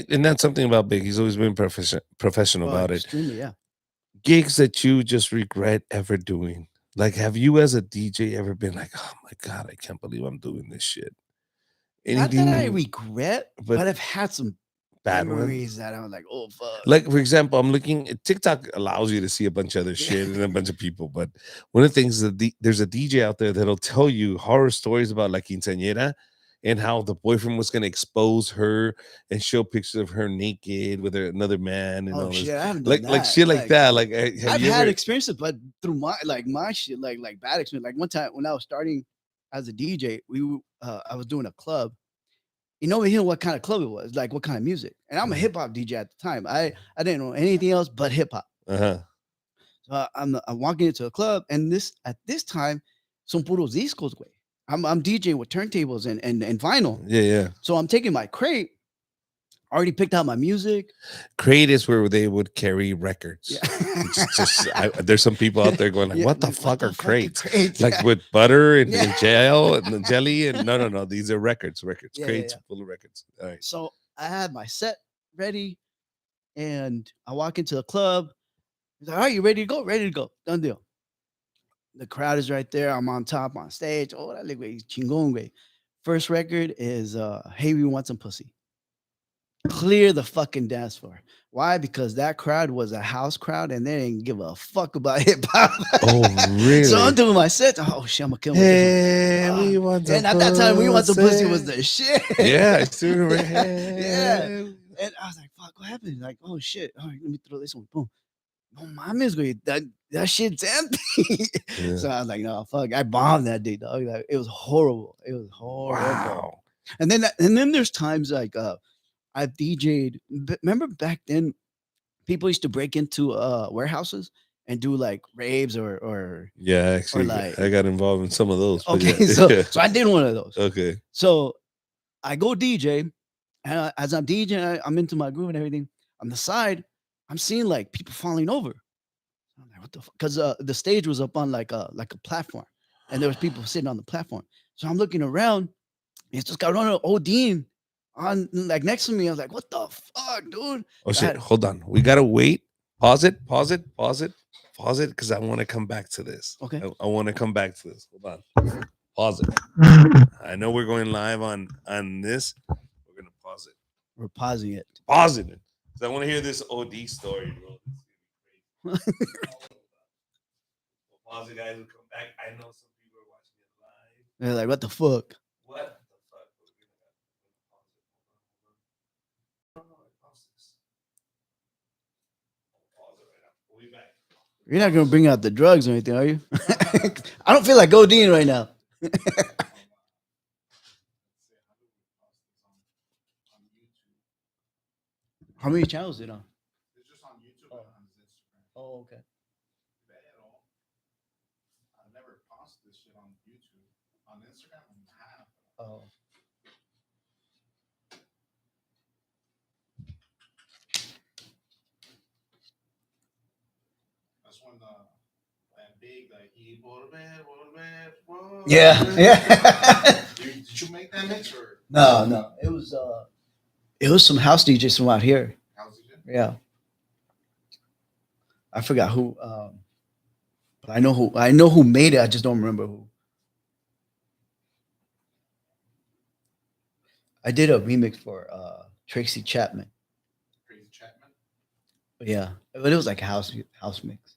and that's something about Big. He's always been professional about it. Extremely, yeah. Gigs that you just regret ever doing. Like, have you as a DJ ever been like, oh my God, I can't believe I'm doing this shit? Not that I Anything regret, but but I've had some bad memories ones? that I'm like, oh fuck. Like, for example, I'm looking TikTok allows you to see a bunch of other shit and a bunch of people, but one of the things is that there's a DJ out there that'll tell you horror stories about La Quinceañera and how the boyfriend was going to expose her and show pictures of her naked with another man and all this. Shit, I haven't done that. Like shit like that. Like, I've had experiences, but through my shit, like bad experience. Like one time when I was starting as a DJ, I was doing a club. You know what kind of club it was, like what kind of music. And I'm a hip hop DJ at the time. I didn't know anything else but hip hop. So I'm walking into a club, and at this time, son puros discos, güey. I'm DJing with turntables and vinyl. Yeah. So I'm taking my crate. Already picked out my music. Crate is where they would carry records. Yeah. There's some people out there going like, what the fuck are crates? Like with butter and gel and jelly and no. These are records. Crates full of records. All right. So I had my set ready, and I walk into the club. He's like, all right, you ready to go? Ready to go. Done deal. The crowd is right there. I'm on top on stage. Oh, that look great. Chingón, güey. First record is Hey, We Want Some Pussy. Clear the fucking dance floor. Why? Because that crowd was a house crowd and they didn't give a fuck about hip hop. Oh, really? So I'm doing my set. Oh shit, I'm gonna kill him. Hey, we want some and at that time, We Want Some Pussy was the shit. Yeah, I still remember. Yeah. And I was like, fuck, what happened? Like, oh shit. All right, let me throw this one. Boom. No mames, güey. That shit's empty. Yeah. So I was like, no, fuck. I bombed that day, dog. Like, it was horrible. It was horrible. Wow. And then there's times like I've DJ'd. Remember back then, people used to break into warehouses and do like raves or yeah, actually, like, I got involved in some of those. Okay, yeah. so I did one of those. Okay. So I go DJ, and as I'm DJing, I'm into my groove and everything. On the side, I'm seeing like people falling over. I'm like, what the fuck? Because the stage was up on like a platform, and there was people sitting on the platform. So I'm looking around, and it's just got running ODing on like next to me. I was like, what the fuck, dude? Oh shit, hold on. We gotta wait. Pause it, because I want to come back to this. Okay. I want to come back to this. Hold on. Pause it. I know we're going live on this. We're gonna pause it. We're pausing it. Pausing it. Because I want to hear this OD story, bro. We'll pause it, guys. We'll come back. I know some people are watching it live. They're like, what the fuck? What? You're not gonna bring out the drugs or anything, are you? I don't feel like ODing right now. How many channels is it on? It's just on YouTube and on his Instagram. Oh, okay. I've never posted this shit on YouTube. On Instagram, I have. Oh. That's when that big like Yeah. Did you make that mix or no? It was some house DJs from out here. House DJ? Yeah. I forgot who. But I know who made it. I just don't remember who. I did a remix for Tracy Chapman. Crazy Yeah, but it was like house mix.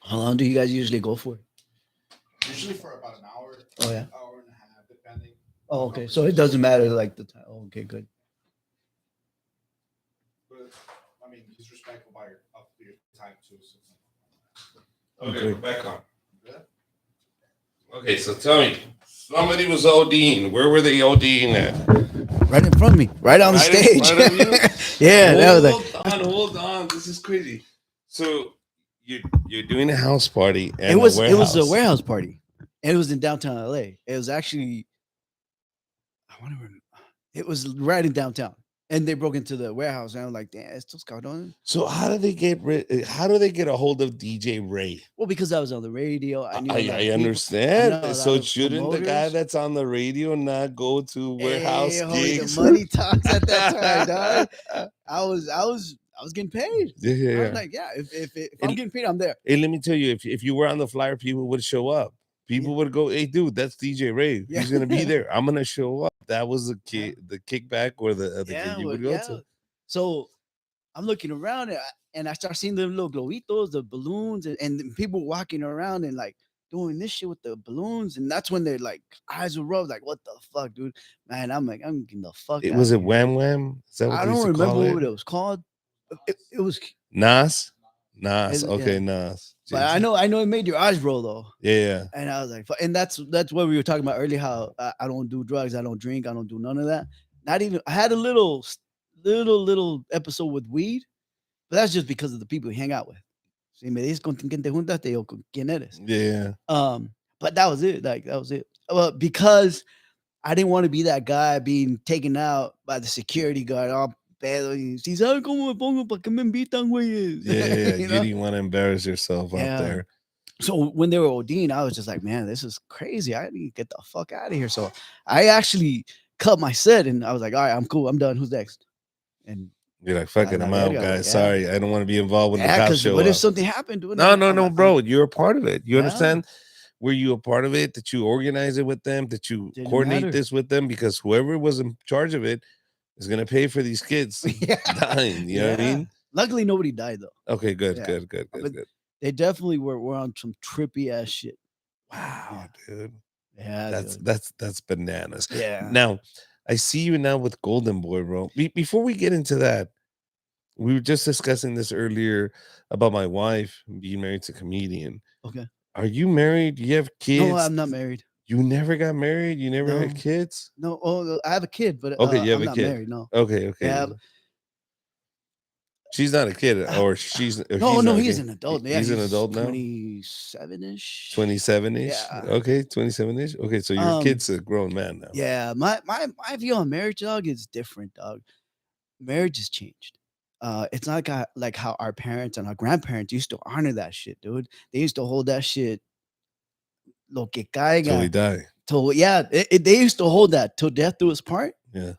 How long do you guys usually go for? Usually for about an hour. Oh yeah. Hour and a half, depending. Oh okay. So it doesn't matter like the time. Oh, okay, good. But I mean, he's respectful by your time too. So. Okay, we're back on. Okay, so tell me, somebody was ODing. Where were they ODing at? Right in front of me, right on the stage. Yeah, that was like. Hold on. This is crazy. So you're doing a house party and It was a a warehouse party. And it was in downtown LA. It was actually, I want to remember. It was right in downtown. And they broke into the warehouse, and I was like, "Damn, estos cabrones." So how do they get how do they get a hold of DJ Ray? Well, because I was on the radio, I knew. I understand. So shouldn't the guy that's on the radio not go to warehouse gigs? The money talks at that time, dog. I was getting paid. Yeah. I was like, yeah, if I'm getting paid, I'm there. Hey, let me tell you, if you were on the flyer, people would show up. People would go, "Hey, dude, that's DJ Ray. He's gonna be there. I'm gonna show up." That was the kickback or the gig you would go to. So I'm looking around and I start seeing the little globitos, the balloons, and people walking around and like doing this shit with the balloons. And that's when they're like eyes were rubbed, like, what the fuck, dude? Man, I'm like, I'm getting the fuck out. Was it Wham Wham? Is that what I don't remember what it was called. It was Nas. Okay, yeah. Nas. But I know it made your eyes roll though. Yeah. And I was like, and that's what we were talking about earlier. How I don't do drugs, I don't drink, I don't do none of that. Not even I had a little episode with weed, but that's just because of the people you hang out with. Si me dices con quién te juntas, te digo con quién eres. Yeah. But that was it. Like that was it. Well, because I didn't want to be that guy being taken out by the security guard. Oh, pedo. Si saben cómo me pongo, ¿para qué me invitan, güeyes? Yeah. You didn't want to embarrass yourself out there. So when they were ODing, I was just like, man, this is crazy. I need to get the fuck out of here. So I actually cut my set and I was like, all right, I'm cool. I'm done. Who's next? And you're like, fuck it, I'm out, guys. Sorry, I don't want to be involved with the cop show. What if something happened? No, bro. You're a part of it. You understand? Were you a part of it? That you organize it with them? That you coordinate this with them? Because whoever was in charge of it is gonna pay for these kids dying. You know what I mean? Luckily, nobody died though. Okay, good. They definitely were on some trippy ass shit. Wow, dude. Yeah, that's bananas. Yeah. Now, I see you now with Golden Boy, bro. Before we get into that, we were just discussing this earlier about my wife being married to a comedian. Okay. Are you married? Do you have kids? No, I'm not married. You never got married? You never had kids? No. Oh, I have a kid, but okay, you have I'm a kid. Not married, no. Okay. Yeah. She's not a kid, or she's no. He's an adult. Yeah, he's an adult now. 27ish. 27ish. Yeah. Okay, 27ish. Okay, so your kid's a grown man now. Yeah, my view on marriage, dog, is different, dog. Marriage has changed. It's not like how our parents and our grandparents used to honor that shit, dude. They used to hold that shit. Lo que caiga. Till we die. They used to hold that till death do us part. Yeah.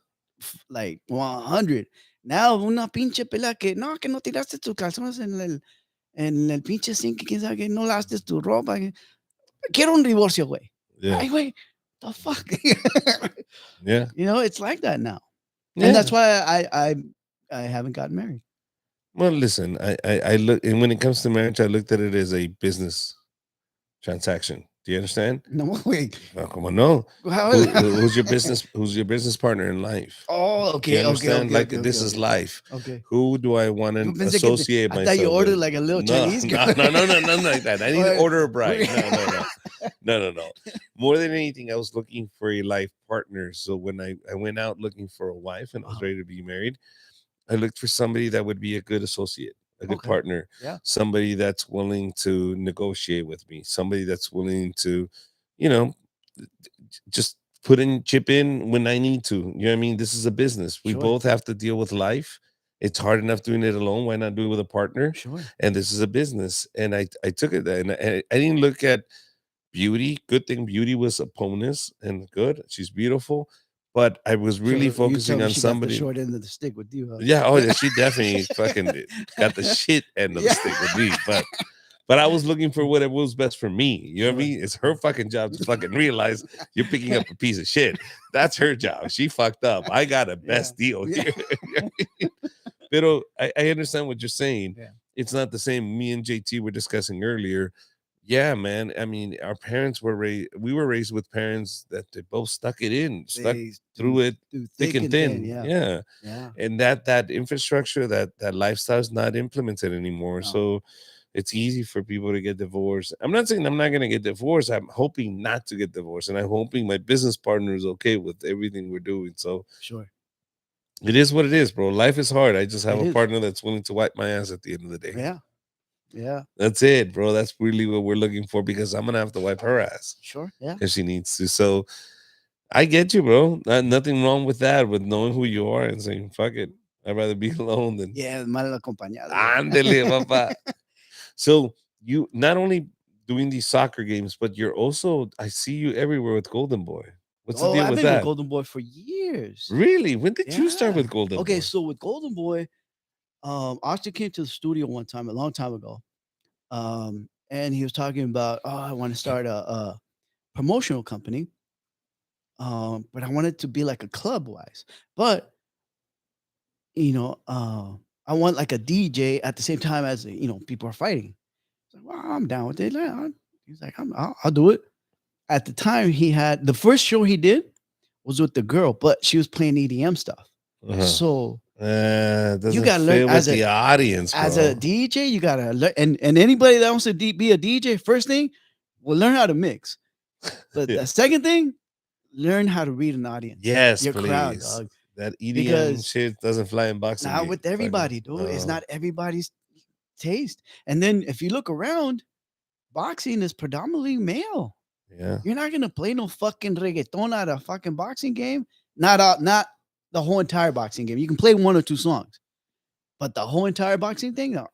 Like 100. Now, una pinche pelea que no tiraste tus calzones en el pinche zinc, quién sabe que no lavaste tu ropa. Quiero un divorcio, güey. Yeah. Ay, güey, the fuck? Yeah. You know, it's like that now. Yeah. And that's why I haven't gotten married. Well, listen, I look, and when it comes to marriage, I looked at it as a business transaction. Do you understand? No, wait. Come on, no. Who's your business partner in life? Oh, okay. Do you understand? This is life. Okay. Who do I want to associate myself? I thought you ordered like a little Chinese guy. No, nothing like that. I need to order a bride. No. More than anything, I was looking for a life partner. So when I went out looking for a wife and I was ready to be married, I looked for somebody that would be a good associate, a good partner, somebody that's willing to negotiate with me, somebody that's willing to, just chip in when I need to. You know what I mean? This is a business. We both have to deal with life. It's hard enough doing it alone. Why not do it with a partner? Sure. And this is a business. And I took it there, and I didn't look at beauty. Good thing beauty was a bonus and good. She's beautiful. But I was really So focusing on she somebody. got the short end of the stick with you. Huh? Yeah, oh yeah, she definitely fucking got the shit end of the stick with me. But I was looking for whatever was best for me. You know what I mean? It's her fucking job to fucking realize you're picking up a piece of shit. That's her job. She fucked up. I got a best deal here. Pero I understand what you're saying. Yeah. It's not the same. Me and JT were discussing earlier. Yeah, man. I mean, our parents were raised. We were raised with parents that they both stuck it in, stuck through it, thick and thin. Yeah. And that infrastructure, that lifestyle is not implemented anymore. No. So it's easy for people to get divorced. I'm not saying I'm not going to get divorced. I'm hoping not to get divorced, and I'm hoping my business partner is okay with everything we're doing. So sure. It is what it is, bro. Life is hard. I just have a partner that's willing to wipe my ass at the end of the day. Yeah. Yeah. That's it, bro. That's really what we're looking for, because I'm going to have to wipe her ass. Sure. Yeah. If she needs to. So I get you, bro. Nothing wrong with that, with knowing who you are and saying, fuck it. I'd rather be alone than. Yeah, mal acompañado. Ándele, papá. So you not only doing these soccer games, but you're also, I see you everywhere with Golden Boy. What's the deal I've with been that? With Golden Boy for years. Really? When did you start with Golden Boy? Okay, so with Golden Boy, Austin came to the studio one time, a long time ago. And he was talking about, I want to start a promotional company. But I want it to be like a club wise. But I want like a DJ at the same time as people are fighting. Like, well, I'm down with it. He's like, I'll do it. At the time, he had the first show he did was with the girl, but she was playing EDM stuff. So you gotta learn as the audience, bro. As a DJ. You gotta learn, and anybody that wants to be a DJ, first thing, will learn how to mix. But the second thing, learn how to read an audience. Yes, your please. Crowd, dog. That EDM shit doesn't fly in boxing. Not with everybody, dude. No. It's not everybody's taste. And then if you look around, boxing is predominantly male. Yeah. You're not gonna play no fucking reggaeton at a fucking boxing game. Not the whole entire boxing game. You can play one or two songs, but the whole entire boxing thing, no,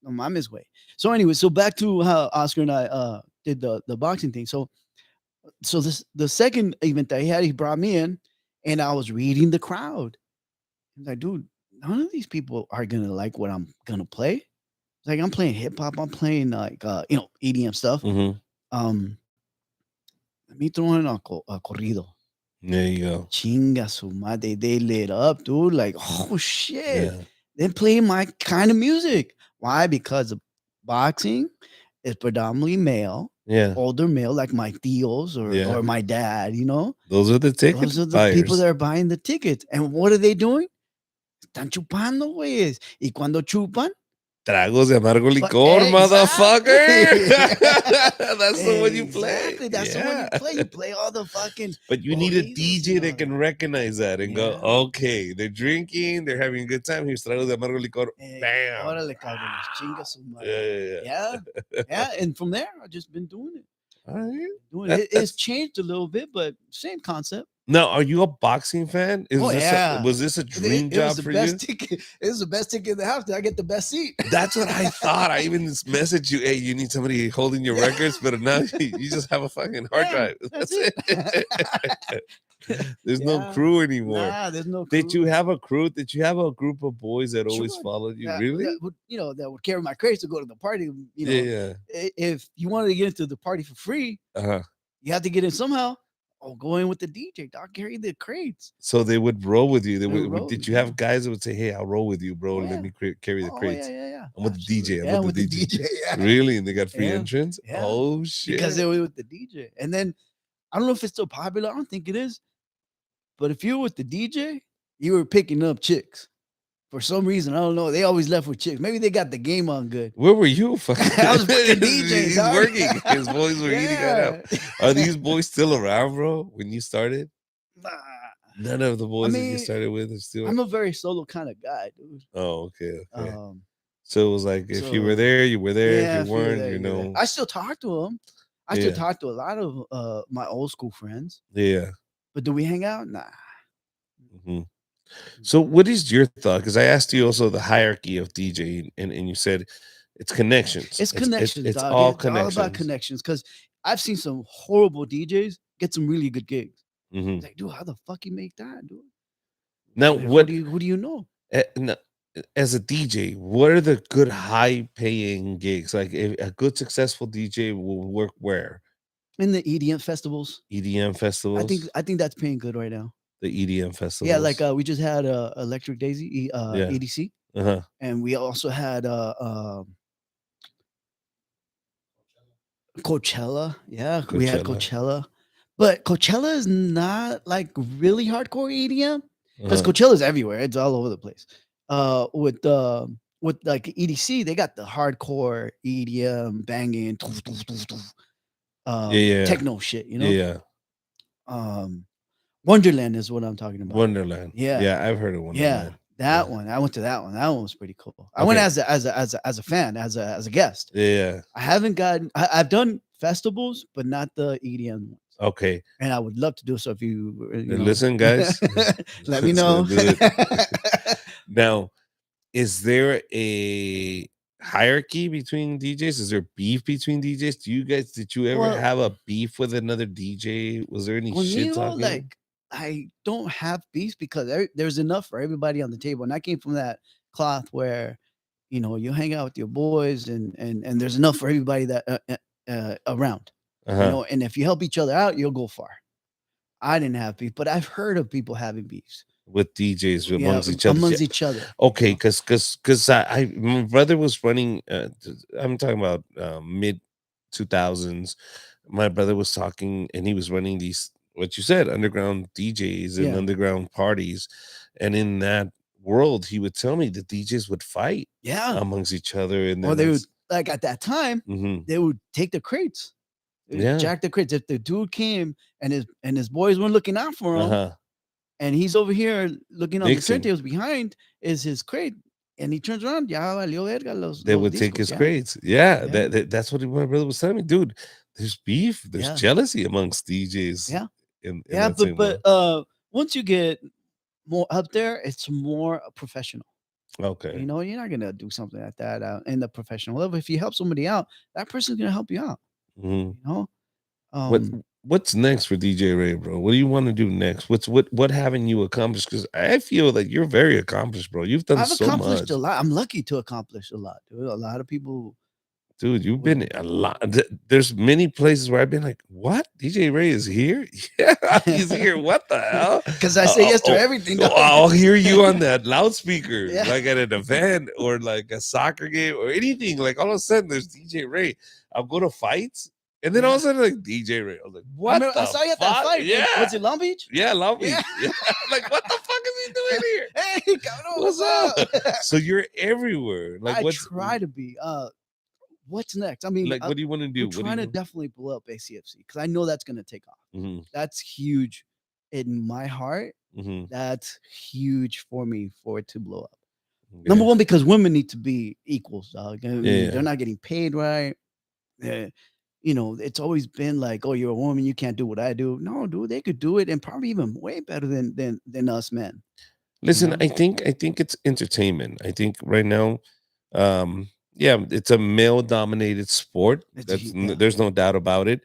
I'm his way. So anyway, so back to how Oscar and I did the boxing thing. So the second event that he had, he brought me in, and I was reading the crowd. He's like, dude, none of these people are gonna like what I'm gonna play. It's like, I'm playing hip hop. I'm playing like EDM stuff. Mm-hmm. Let me throw in a corrido. There you go. Chinga su madre. They lit up, dude. Like, oh shit. Yeah. They're playing my kind of music. Why? Because of boxing is predominantly male. Yeah. Older male, like my tios or my dad, Those are the tickets. Those are the people that are buying the tickets. And what are they doing? Están chupando, güeyes. Y cuando chupan, tragos de amargo licor, motherfucker. That's the one you play. That's the one you play. You play all the fucking. But you need a DJ that can recognize that and go, okay, they're drinking, they're having a good time. Here's tragos de amargo licor. Bam. Órale, cabrones. Chinga su madre. Yeah. And from there, I've just been doing it. All right. It's changed a little bit, but same concept. Now, are you a boxing fan? Was this a dream job for you? It was the best ticket in the house. Did I get the best seat? That's what I thought. I even messaged you, hey, you need somebody holding your records, but now you just have a fucking hard drive. That's it. There's no crew anymore. Nah, there's no crew. Did you have a crew? Did you have a group of boys that always followed you? Really? That would carry my crates to go to the party. If you wanted to get into the party for free, you have to get in somehow. Go in with the DJ, dog. Carry the crates. So they would roll with you. Did you have guys that would say, "Hey, I'll roll with you, bro. Let me carry the crates." Yeah. I'm with the DJ. I'm with the DJ. Yeah. Really? And they got free entrance? Yeah. Oh shit! Because they were with the DJ. And then I don't know if it's still popular. I don't think it is. But if you were with the DJ, you were picking up chicks. For some reason, I don't know. They always left with chicks. Maybe they got the game on good. Where were you? I was fucking DJ. He's working. His boys were eating that up. Are these boys still around, bro? When you started? Nah. None of the boys that you started with are still. I'm a very solo kind of guy, dude. Oh, okay. So it was like if you were there, you were there. Yeah, if you weren't, I still talk to them. I still talk to a lot of my old school friends. Yeah. But do we hang out? Nah. Mm-hmm. So what is your thought? Because I asked you also the hierarchy of DJing, and you said it's connections. It's connections. It's all connections. All about connections. Because I've seen some horrible DJs get some really good gigs. Like, dude, how the fuck you make that, dude? Now, who do you know? As a DJ, what are the good high paying gigs? Like a good successful DJ will work where? In the EDM festivals. EDM festivals. I think that's paying good right now. The EDM Yeah, like festivals. we just had Electric Daisy, Yeah. EDC, Uh-huh. and we also had Coachella. Yeah, we had Coachella, but Coachella is not like really hardcore EDM because Coachella is everywhere. It's all over the place. With like EDC, they got the hardcore EDM banging, techno shit. You know. Yeah. Wonderland is what I'm talking about. Wonderland. Yeah, I've heard of Wonderland. That one. I went to that one. That one was pretty cool. I went as a fan, as a guest. Yeah. I haven't gotten. I've done festivals, but not the EDM ones. Okay. And I would love to do so if you listen, guys. Let me know. Now, is there a hierarchy between DJs? Is there beef between DJs? Did you ever have a beef with another DJ? Was there any shit talking? Like, I don't have beef because there's enough for everybody on the table. And I came from that cloth where, you hang out with your boys and there's enough for everybody that around, and if you help each other out, you'll go far. I didn't have beef, but I've heard of people having beefs with DJs amongst each other. Okay, because my brother was running. I'm talking about mid 2000s. My brother was talking, and he was running these, what you said, underground DJs and underground parties, and in that world, he would tell me the DJs would fight, amongst each other, and they would, like, at that time, they would take the crates, jack the crates. If the dude came and his boys weren't looking out for him. And he's over here looking on the turntables. Behind is his crate, and he turns around. They would take his crates. Yeah. That's what my brother was telling me, dude. There's beef. There's jealousy amongst DJs. Yeah. But once you get more up there, it's more professional. Okay. You're not gonna do something like that in the professional level. If you help somebody out, that person's gonna help you out. What's next for DJ Ray, bro? What do you want to do next? What haven't you accomplished? Because I feel like you're very accomplished, bro. You've done so much. I've accomplished a lot. I'm lucky to accomplish a lot, dude. A lot of people. Dude, you've been a lot. There's many places where I've been like, what? DJ Ray is here? Yeah, he's here. What the hell? Because I say yes to everything. I'll hear you on that loudspeaker, like at an event or like a soccer game or anything. Like all of a sudden, there's DJ Ray. I'll go to fights. And then all of a sudden, like DJ Ray, I was like, "What?" I saw you at that fight. Yeah, was it Long Beach? Yeah, Long Beach. Yeah. Like, what the fuck is he doing here? Hey, cabrón, what's up? So you're everywhere. Like, I try to be. What's next? I mean, like, what do you want to do? I'm trying to definitely blow up ACFC because I know that's going to take off. That's huge in my heart. That's huge for me for it to blow up. Number one, because women need to be equals, dog. I mean, they're not getting paid right. It's always been like, oh, you're a woman, you can't do what I do. No, dude, they could do it and probably even way better than us men. Listen, I think it's entertainment. I think right now, it's a male-dominated sport. There's no doubt about it.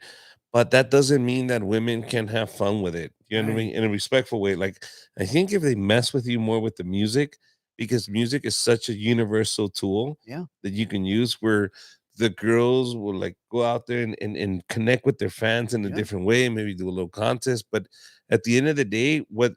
But that doesn't mean that women can have fun with it. You know what I mean? In a respectful way. Like, I think if they mess with you more with the music, because music is such a universal tool that you can use, where the girls will like go out there and connect with their fans in a different way, maybe do a little contest. But at the end of the day, what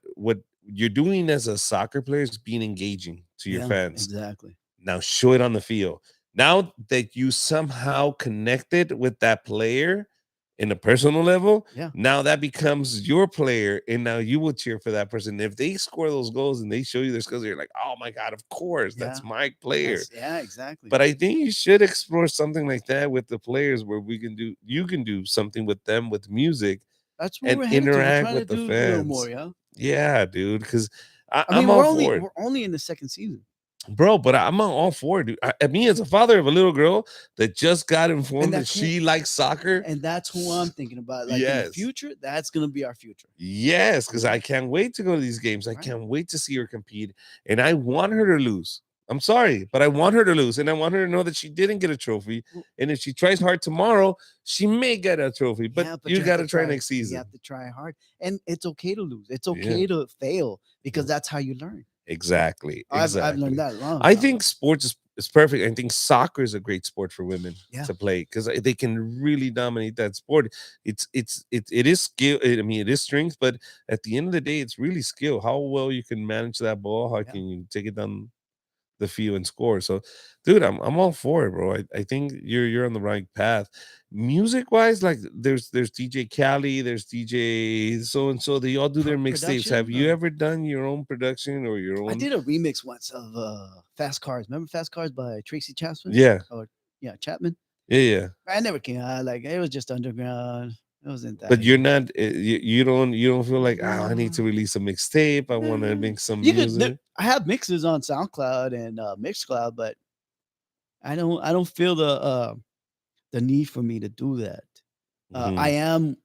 you're doing as a soccer player is being engaging to your fans. Exactly. Now show it on the field. Now that you somehow connected with that player in a personal level, now that becomes your player, and now you will cheer for that person. If they score those goals and they show you their skills, you're like, oh my God, of course, that's my player. Exactly. But I think you should explore something like that with the players, where you can do something with them with music. That's what we're interact with the fans. More, yeah, dude. Because I'm all for it. We're only in the second season. Bro, but I'm all for it, dude. Me as a father of a little girl that just got informed that she likes soccer. And that's who I'm thinking about. Like in the future, that's going to be our future. Yes, because I can't wait to go to these games. I can't wait to see her compete. And I want her to lose. I'm sorry, but I want her to lose, and I want her to know that she didn't get a trophy. And if she tries hard tomorrow, she may get a trophy. But, yeah, but you got to try next You season. have to try hard, and it's okay to lose. It's Yeah. okay to fail because that's how you learn. Exactly. I've learned that a long I time think ago. sports is perfect. I think soccer is a great sport for women Yeah. to play because they can really dominate that sport. It is skill. I mean, it is strength, but at the end of the day, it's really skill. How well you can manage that ball, how can you take it down the field and score. So, dude, I'm all for it, bro. I think you're on the right path. Music wise, like there's DJ Cali, there's DJ so and so. They all do their mixtapes. Have you ever done your own production or your own? I did a remix once of Fast Cars. Remember Fast Cars by Tracy Chapman? Yeah. Or Chapman. Yeah. I never came out. Like it was just underground. It wasn't that. But you're not. You don't feel like I need to release a mixtape. I want to make some music. I have mixes on SoundCloud and Mixcloud, but I don't feel the need for me to do that. I am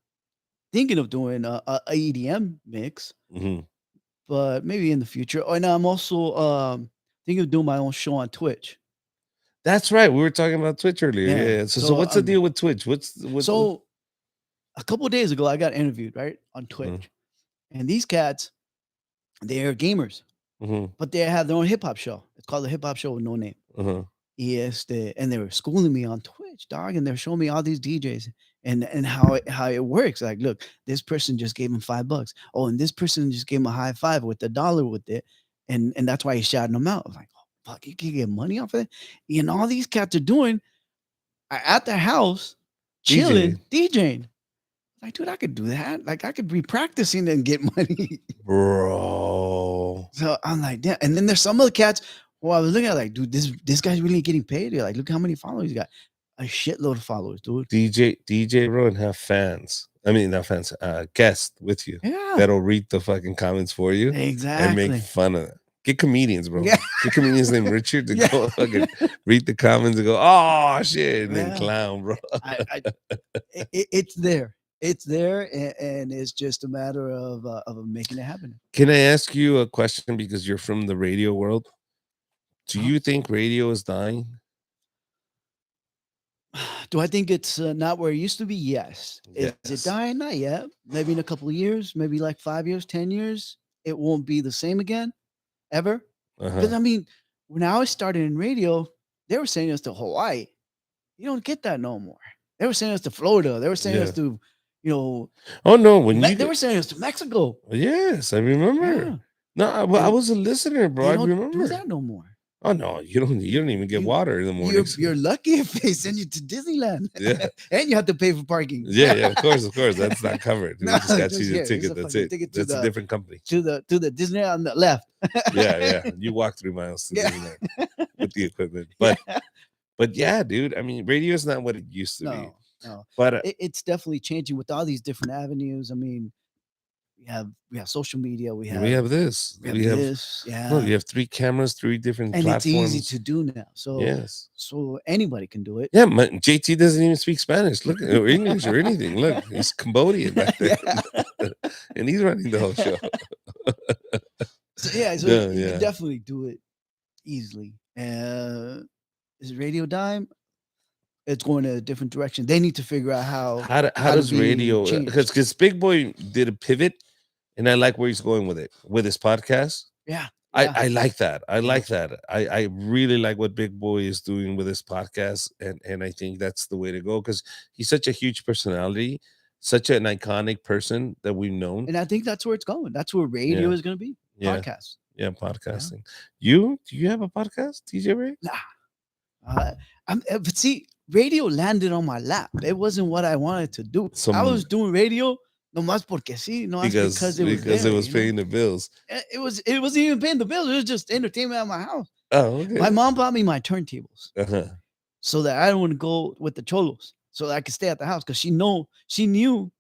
thinking of doing a EDM mix, but maybe in the future. And I'm also thinking of doing my own show on Twitch. That's right. We were talking about Twitch earlier. Yeah. So what's the deal with Twitch? So a couple of days ago, I got interviewed on Twitch, and these cats, they're gamers, but they have their own hip hop show. It's called the Hip Hop Show with No Name. Yes, and they were schooling me on Twitch, dog, and they're showing me all these DJs and how it works. Like, look, this person just gave him $5. Oh, and this person just gave him a high five with $1 with it, and that's why he's shouting them out. I'm like, oh fuck, you can get money off of it. And all these cats are doing at their house, chilling, DJing. Like, dude, I could do that. Like, I could be practicing and get money, bro. So I'm like, damn. And then there's some of the cats. Well, I was looking at like, dude, this guy's really getting paid. You're like, look how many followers he got. A shitload of followers, dude. DJ, bro, and have fans. I mean, not fans, guests with you. Yeah. That'll read the fucking comments for you. Exactly. And make fun of it. Get comedians, bro. Get comedians named Richard to go fucking read the comments and go, oh shit, and then clown, bro. It's there. It's there, and it's just a matter of making it happen. Can I ask you a question because you're from the radio world? Do you think radio is dying? Do I think it's not where it used to be? Yes. Is it dying? Not yet. Maybe in a couple of years, maybe like 5 years, 10 years, it won't be the same again, ever. Because I mean, when I was started in radio, they were sending us to Hawaii. You don't get that no more. They were sending us to Florida. They were sending us to, oh no, they were sending us to Mexico. Yes, I remember. Yeah. No, I was a listener, bro. I remember. Do that no more. Oh no, you don't even get water in the morning. You're lucky if they send you to Disneyland. Yeah. And you have to pay for parking. Yeah, of course. That's not covered. We just got you the ticket. That's it. That's a different company. To the Disneyland on the left. Yeah. You walk 3 miles to Disneyland with the equipment. But yeah, dude. I mean, radio is not what it used to be. No. But it's definitely changing with all these different avenues. I mean, we have social media. We have this. We have this. Yeah. Look, you have 3 cameras, 3 different and platforms. It's easy to do now. So so anybody can do it. Yeah, JT doesn't even speak Spanish. Look, or English or anything. Look, he's Cambodian back there, and he's running the whole show. So you can definitely do it easily. Is radio dying? It's going in a different direction. They need to figure out how does radio, because Big Boy did a pivot, and I like where he's going with it with his podcast. Yeah. I like that. I like that. I really like what Big Boy is doing with his podcast, and I think that's the way to go because he's such a huge personality, such an iconic person that we've known. And I think that's where it's going. That's where radio is going to be. Podcasts. Yeah, podcasting. Do you have a podcast, DJ Ray? Nah. But see, radio landed on my lap. It wasn't what I wanted to do. I was doing radio no más porque sí, no because it was paying the bills. It wasn't even paying the bills. It was just entertainment at my house. Oh, okay. My mom bought me my turntables so that I don't want to go with the cholos, so that I could stay at the house because she knew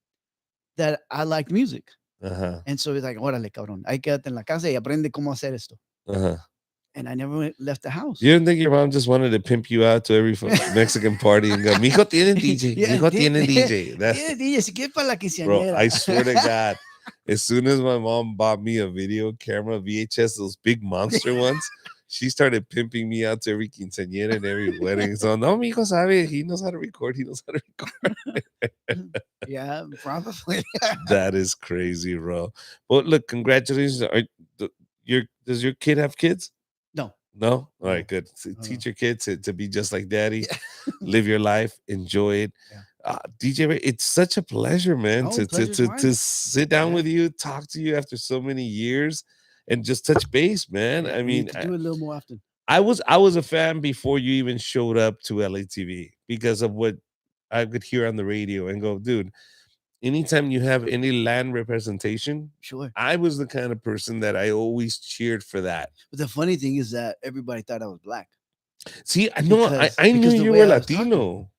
that I liked music. And so it's like, órale, cabrón, hay que quedarte en la casa y aprende cómo hacer esto. And I never left the house. You didn't think your mom just wanted to pimp you out to every Mexican party and go, mijo tiene DJ, mijo tiene DJ. Tiene DJ, si quieres para la quinceañera. Bro, I swear to God, as soon as my mom bought me a video camera, VHS, those big monster ones, she started pimping me out to every quinceañera and every wedding. So no, mijo sabe, he knows how to record. He knows how to record. Yeah, probably. That is crazy, bro. Well, look, congratulations. Does your kid have kids? No. No? All No. right, good. Teach your kids to be just like daddy. Yeah. Live your life, enjoy it. Yeah. DJ Ray, it's such a pleasure, man, No, to sit down with you, talk to you after so many years, and just touch base, man. Yeah, I we mean, need to do it a little more often. I was a fan before you even showed up to LATV because of what I could hear on the radio and go, dude. Anytime you have any land representation, Sure. I was the kind of person that I always cheered for that. But the funny thing is that everybody thought I was black. See, I know I knew you were Latino.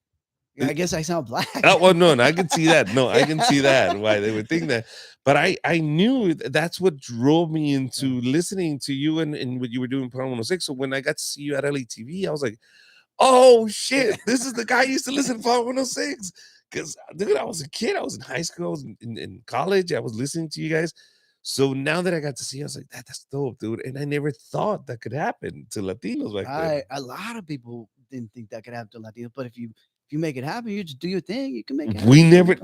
Yeah, I guess I sound black. Oh, well, no, I can see that. No, I can see that why they would think that. But I knew that's what drove me into listening to you and what you were doing Power 106. So when I got to see you at LATV, I was like, oh shit, this is the guy I used to listen to Power 106. Because dude, I was a kid, I was in high school, I was in college, I was listening to you guys. So now that I got to see you, I was like, that's dope, dude. And I never thought that could happen to Latinos back then. A lot of people didn't think that could happen to Latinos, but if you make it happen, you just do your thing. You can make it happen. We never.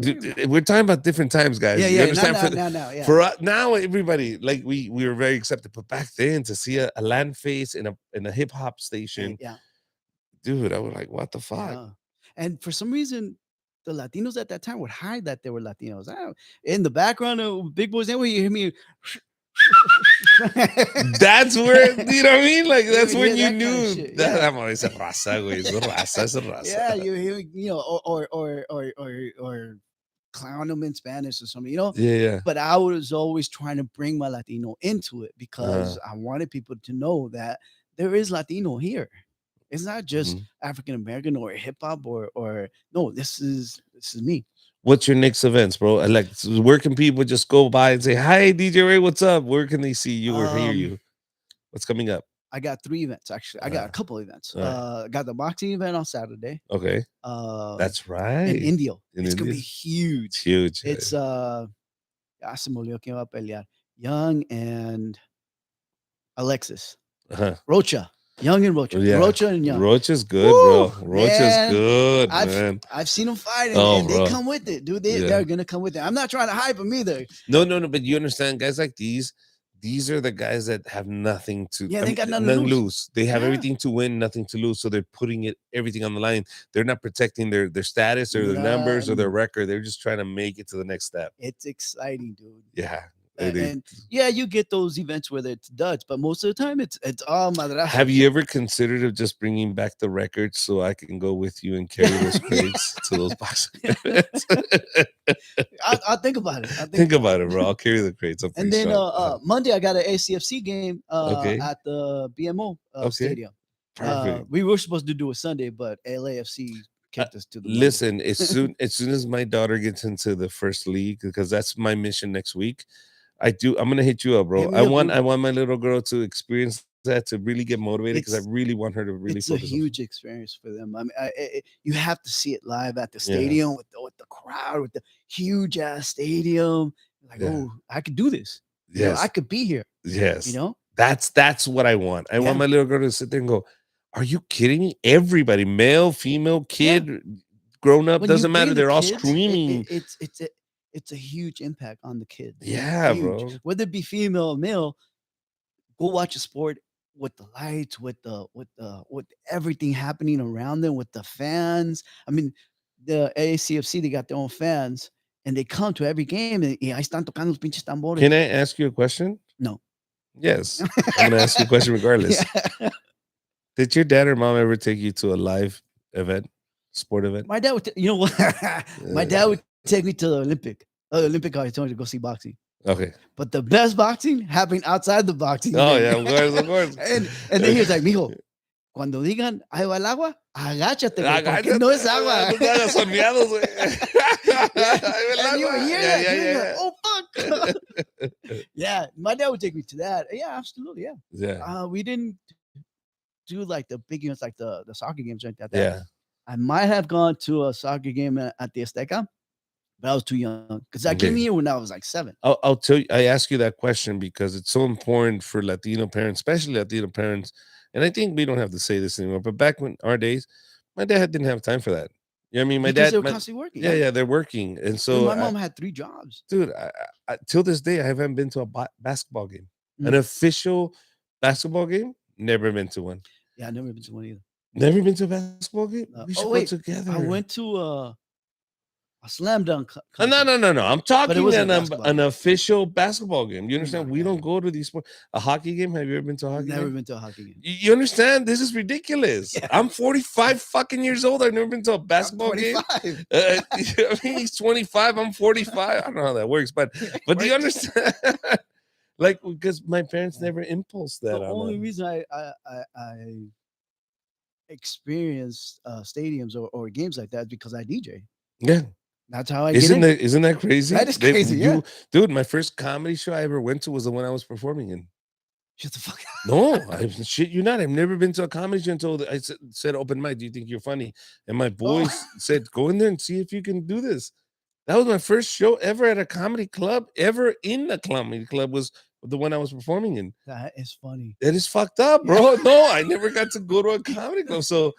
We're talking about different times, guys. Yeah, you understand? Yeah. For us, now, everybody like we were very accepted, but back then to see a land face in a hip hop station, dude, I was like, what the fuck? Yeah. And for some reason, the Latinos at that time would hide that they were Latinos. In the background of Big Boys, then when you hear me. That's where, you know what I mean? Like, that's when you knew that I'm always a raza, güey. Es a raza. Yeah, you hear, or clown them in Spanish or something, Yeah. But I was always trying to bring my Latino into it because I wanted people to know that there is Latino here. It's not just African American or hip hop or no, this is me. What's your next events, bro? Like, where can people just go by and say, hi, DJ Ray, what's up? Where can they see you or hear you? What's coming up? I got 3 events, actually. I got a couple events. I got the boxing event on Saturday. Okay. That's right. In India. It's going to be huge. It's huge. It's, se me olvidó quién va a pelear. Young and Alexis. Rocha. Young and Rocha. Yeah. Rocha and Young. Rocha's good, bro. Rocha's good, man. I've seen them fight, and they come with it, dude. They're going to come with it. I'm not trying to hype them either. No. But you understand, guys like these are the guys that have nothing to they got nothing to lose. They have everything to win, nothing to lose. So they're putting everything on the line. They're not protecting their status or their numbers or their record. They're just trying to make it to the next step. It's exciting, dude. Yeah. And you get those events where it's duds, but most of the time it's all madrazo. Have you ever considered of just bringing back the records so I can go with you and carry those crates to those boxing events? I'll think about it. Think about it, bro. I'll carry the crates. And then Monday I got an ACFC game at the BMO stadium. Perfect. We were supposed to do it Sunday, but LAFC kicked us to the listen. As soon as my daughter gets into the first league, because that's my mission next week. I'm gonna hit you up, bro. I want my little girl to experience that, to really get motivated, because I really want her to really. It's a huge experience for them. I mean, you have to see it live at the stadium with the crowd, with the huge ass stadium. Like, oh, I could do this. Yes, I could be here. Yes, that's what I want. I want my little girl to sit there and go, "Are you kidding me?" Everybody, male, female, kid, grown up, doesn't matter. They're all screaming. It's a huge impact on the kids. Yeah, bro. Whether it be female or male, go watch a sport with the lights, with everything happening around them, with the fans. I mean, the ACFC, they got their own fans, and they come to every game, and ahí están tocando los pinches tambores. Can I ask you a question? No. Yes, I'm gonna ask you a question regardless. Did your dad or mom ever take you to a live event, sport event? My dad would. You know what? My dad would take me to the Olympic auditorium to go see boxing. Okay. But the best boxing happened outside the boxing. Oh, yeah, of course. And then he was like, mijo, cuando digan, ahí va el agua, agáchate, porque no es agua. No te hagas olvidados, güey. And you were here, oh, fuck. Yeah, my dad would take me to that. Yeah, absolutely, yeah. We didn't do like the big events, like the soccer games like that. Yeah. I might have gone to a soccer game at the Azteca, but I was too young, because I came here when I was like 7. I'll tell you. I ask you that question because it's so important for Latino parents, especially Latino parents, And I think we don't have to say this anymore, but back when our days, my dad didn't have time for that. You know what I mean? My Because dad, they were constantly working. yeah, they're working. And Dude, so my mom had 3 jobs. dude, till this day, I haven't been to a basketball game. An Mm. official basketball game, never been to one. Yeah, I've never been to one either. Never been to a basketball game? We should Oh, go wait. together. I went to a slam dunk No. contest. I'm talking wasn't a an basketball an game. official basketball game. You understand? No, We man. don't go to these sports. A hockey game? Have you ever been to a hockey Never game? been to a hockey game. You understand? This is ridiculous. Yeah. I'm 45 fucking years old. I've never been to a basketball game. I'm 25. I mean, he's 25. I'm 45. I don't know how that works, but do you understand? Like, because my parents never impulsed that. The only reason I experienced stadiums or games like that is because I DJ. Yeah. That's how I isn't get in. isn't that crazy? That is crazy, yeah. Dude, my first comedy show I ever went to was the one I was performing in. Shut the fuck up. No, I shit you not. I've never been to a comedy show until I said open mic. Do you think you're funny? And my boys said, go in there and see if you can do this. That was my first show ever at a comedy club. Ever in a comedy club was the one I was performing in. That is funny. That is fucked up, bro. No, I never got to go to a comedy club. So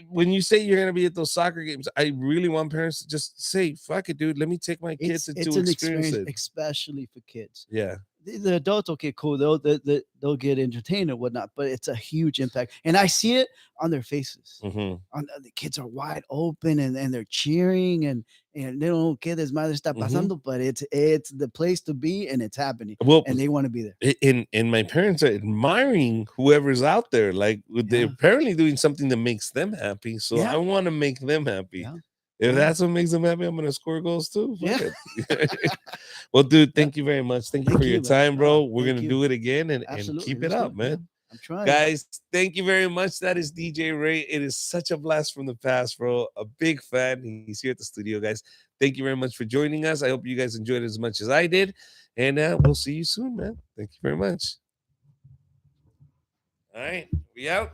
when you say you're gonna be at those soccer games, I really want parents to just say, "Fuck it, dude. Let me take my kids It's to an experience it." especially for kids. Yeah, The adults, okay, cool. They'll get entertained or whatnot, but it's a huge impact, and I see it on their faces. Mhm. On the kids are wide open and they're cheering and they don't care this madre está pasando, but it's the place to be and it's happening. Well, And they want to be there. and my parents are admiring whoever's out there. Like they're apparently doing something that makes them happy. So I want to make them happy. Yeah. If that's what makes them happy, I'm gonna score goals too. Fuck Yeah. it. Well, dude, thank you very much. Thank you for your time, bro. We're Thank gonna you. do it again and Absolutely. keep it Let's do up, man. I'm trying. Guys, thank you very much. That is DJ Ray. It is such a blast from the past, bro. A big fan. He's here at the studio, guys. Thank you very much for joining us. I hope you guys enjoyed it as much as I did. And we'll see you soon, man. Thank you very much. All right, we out.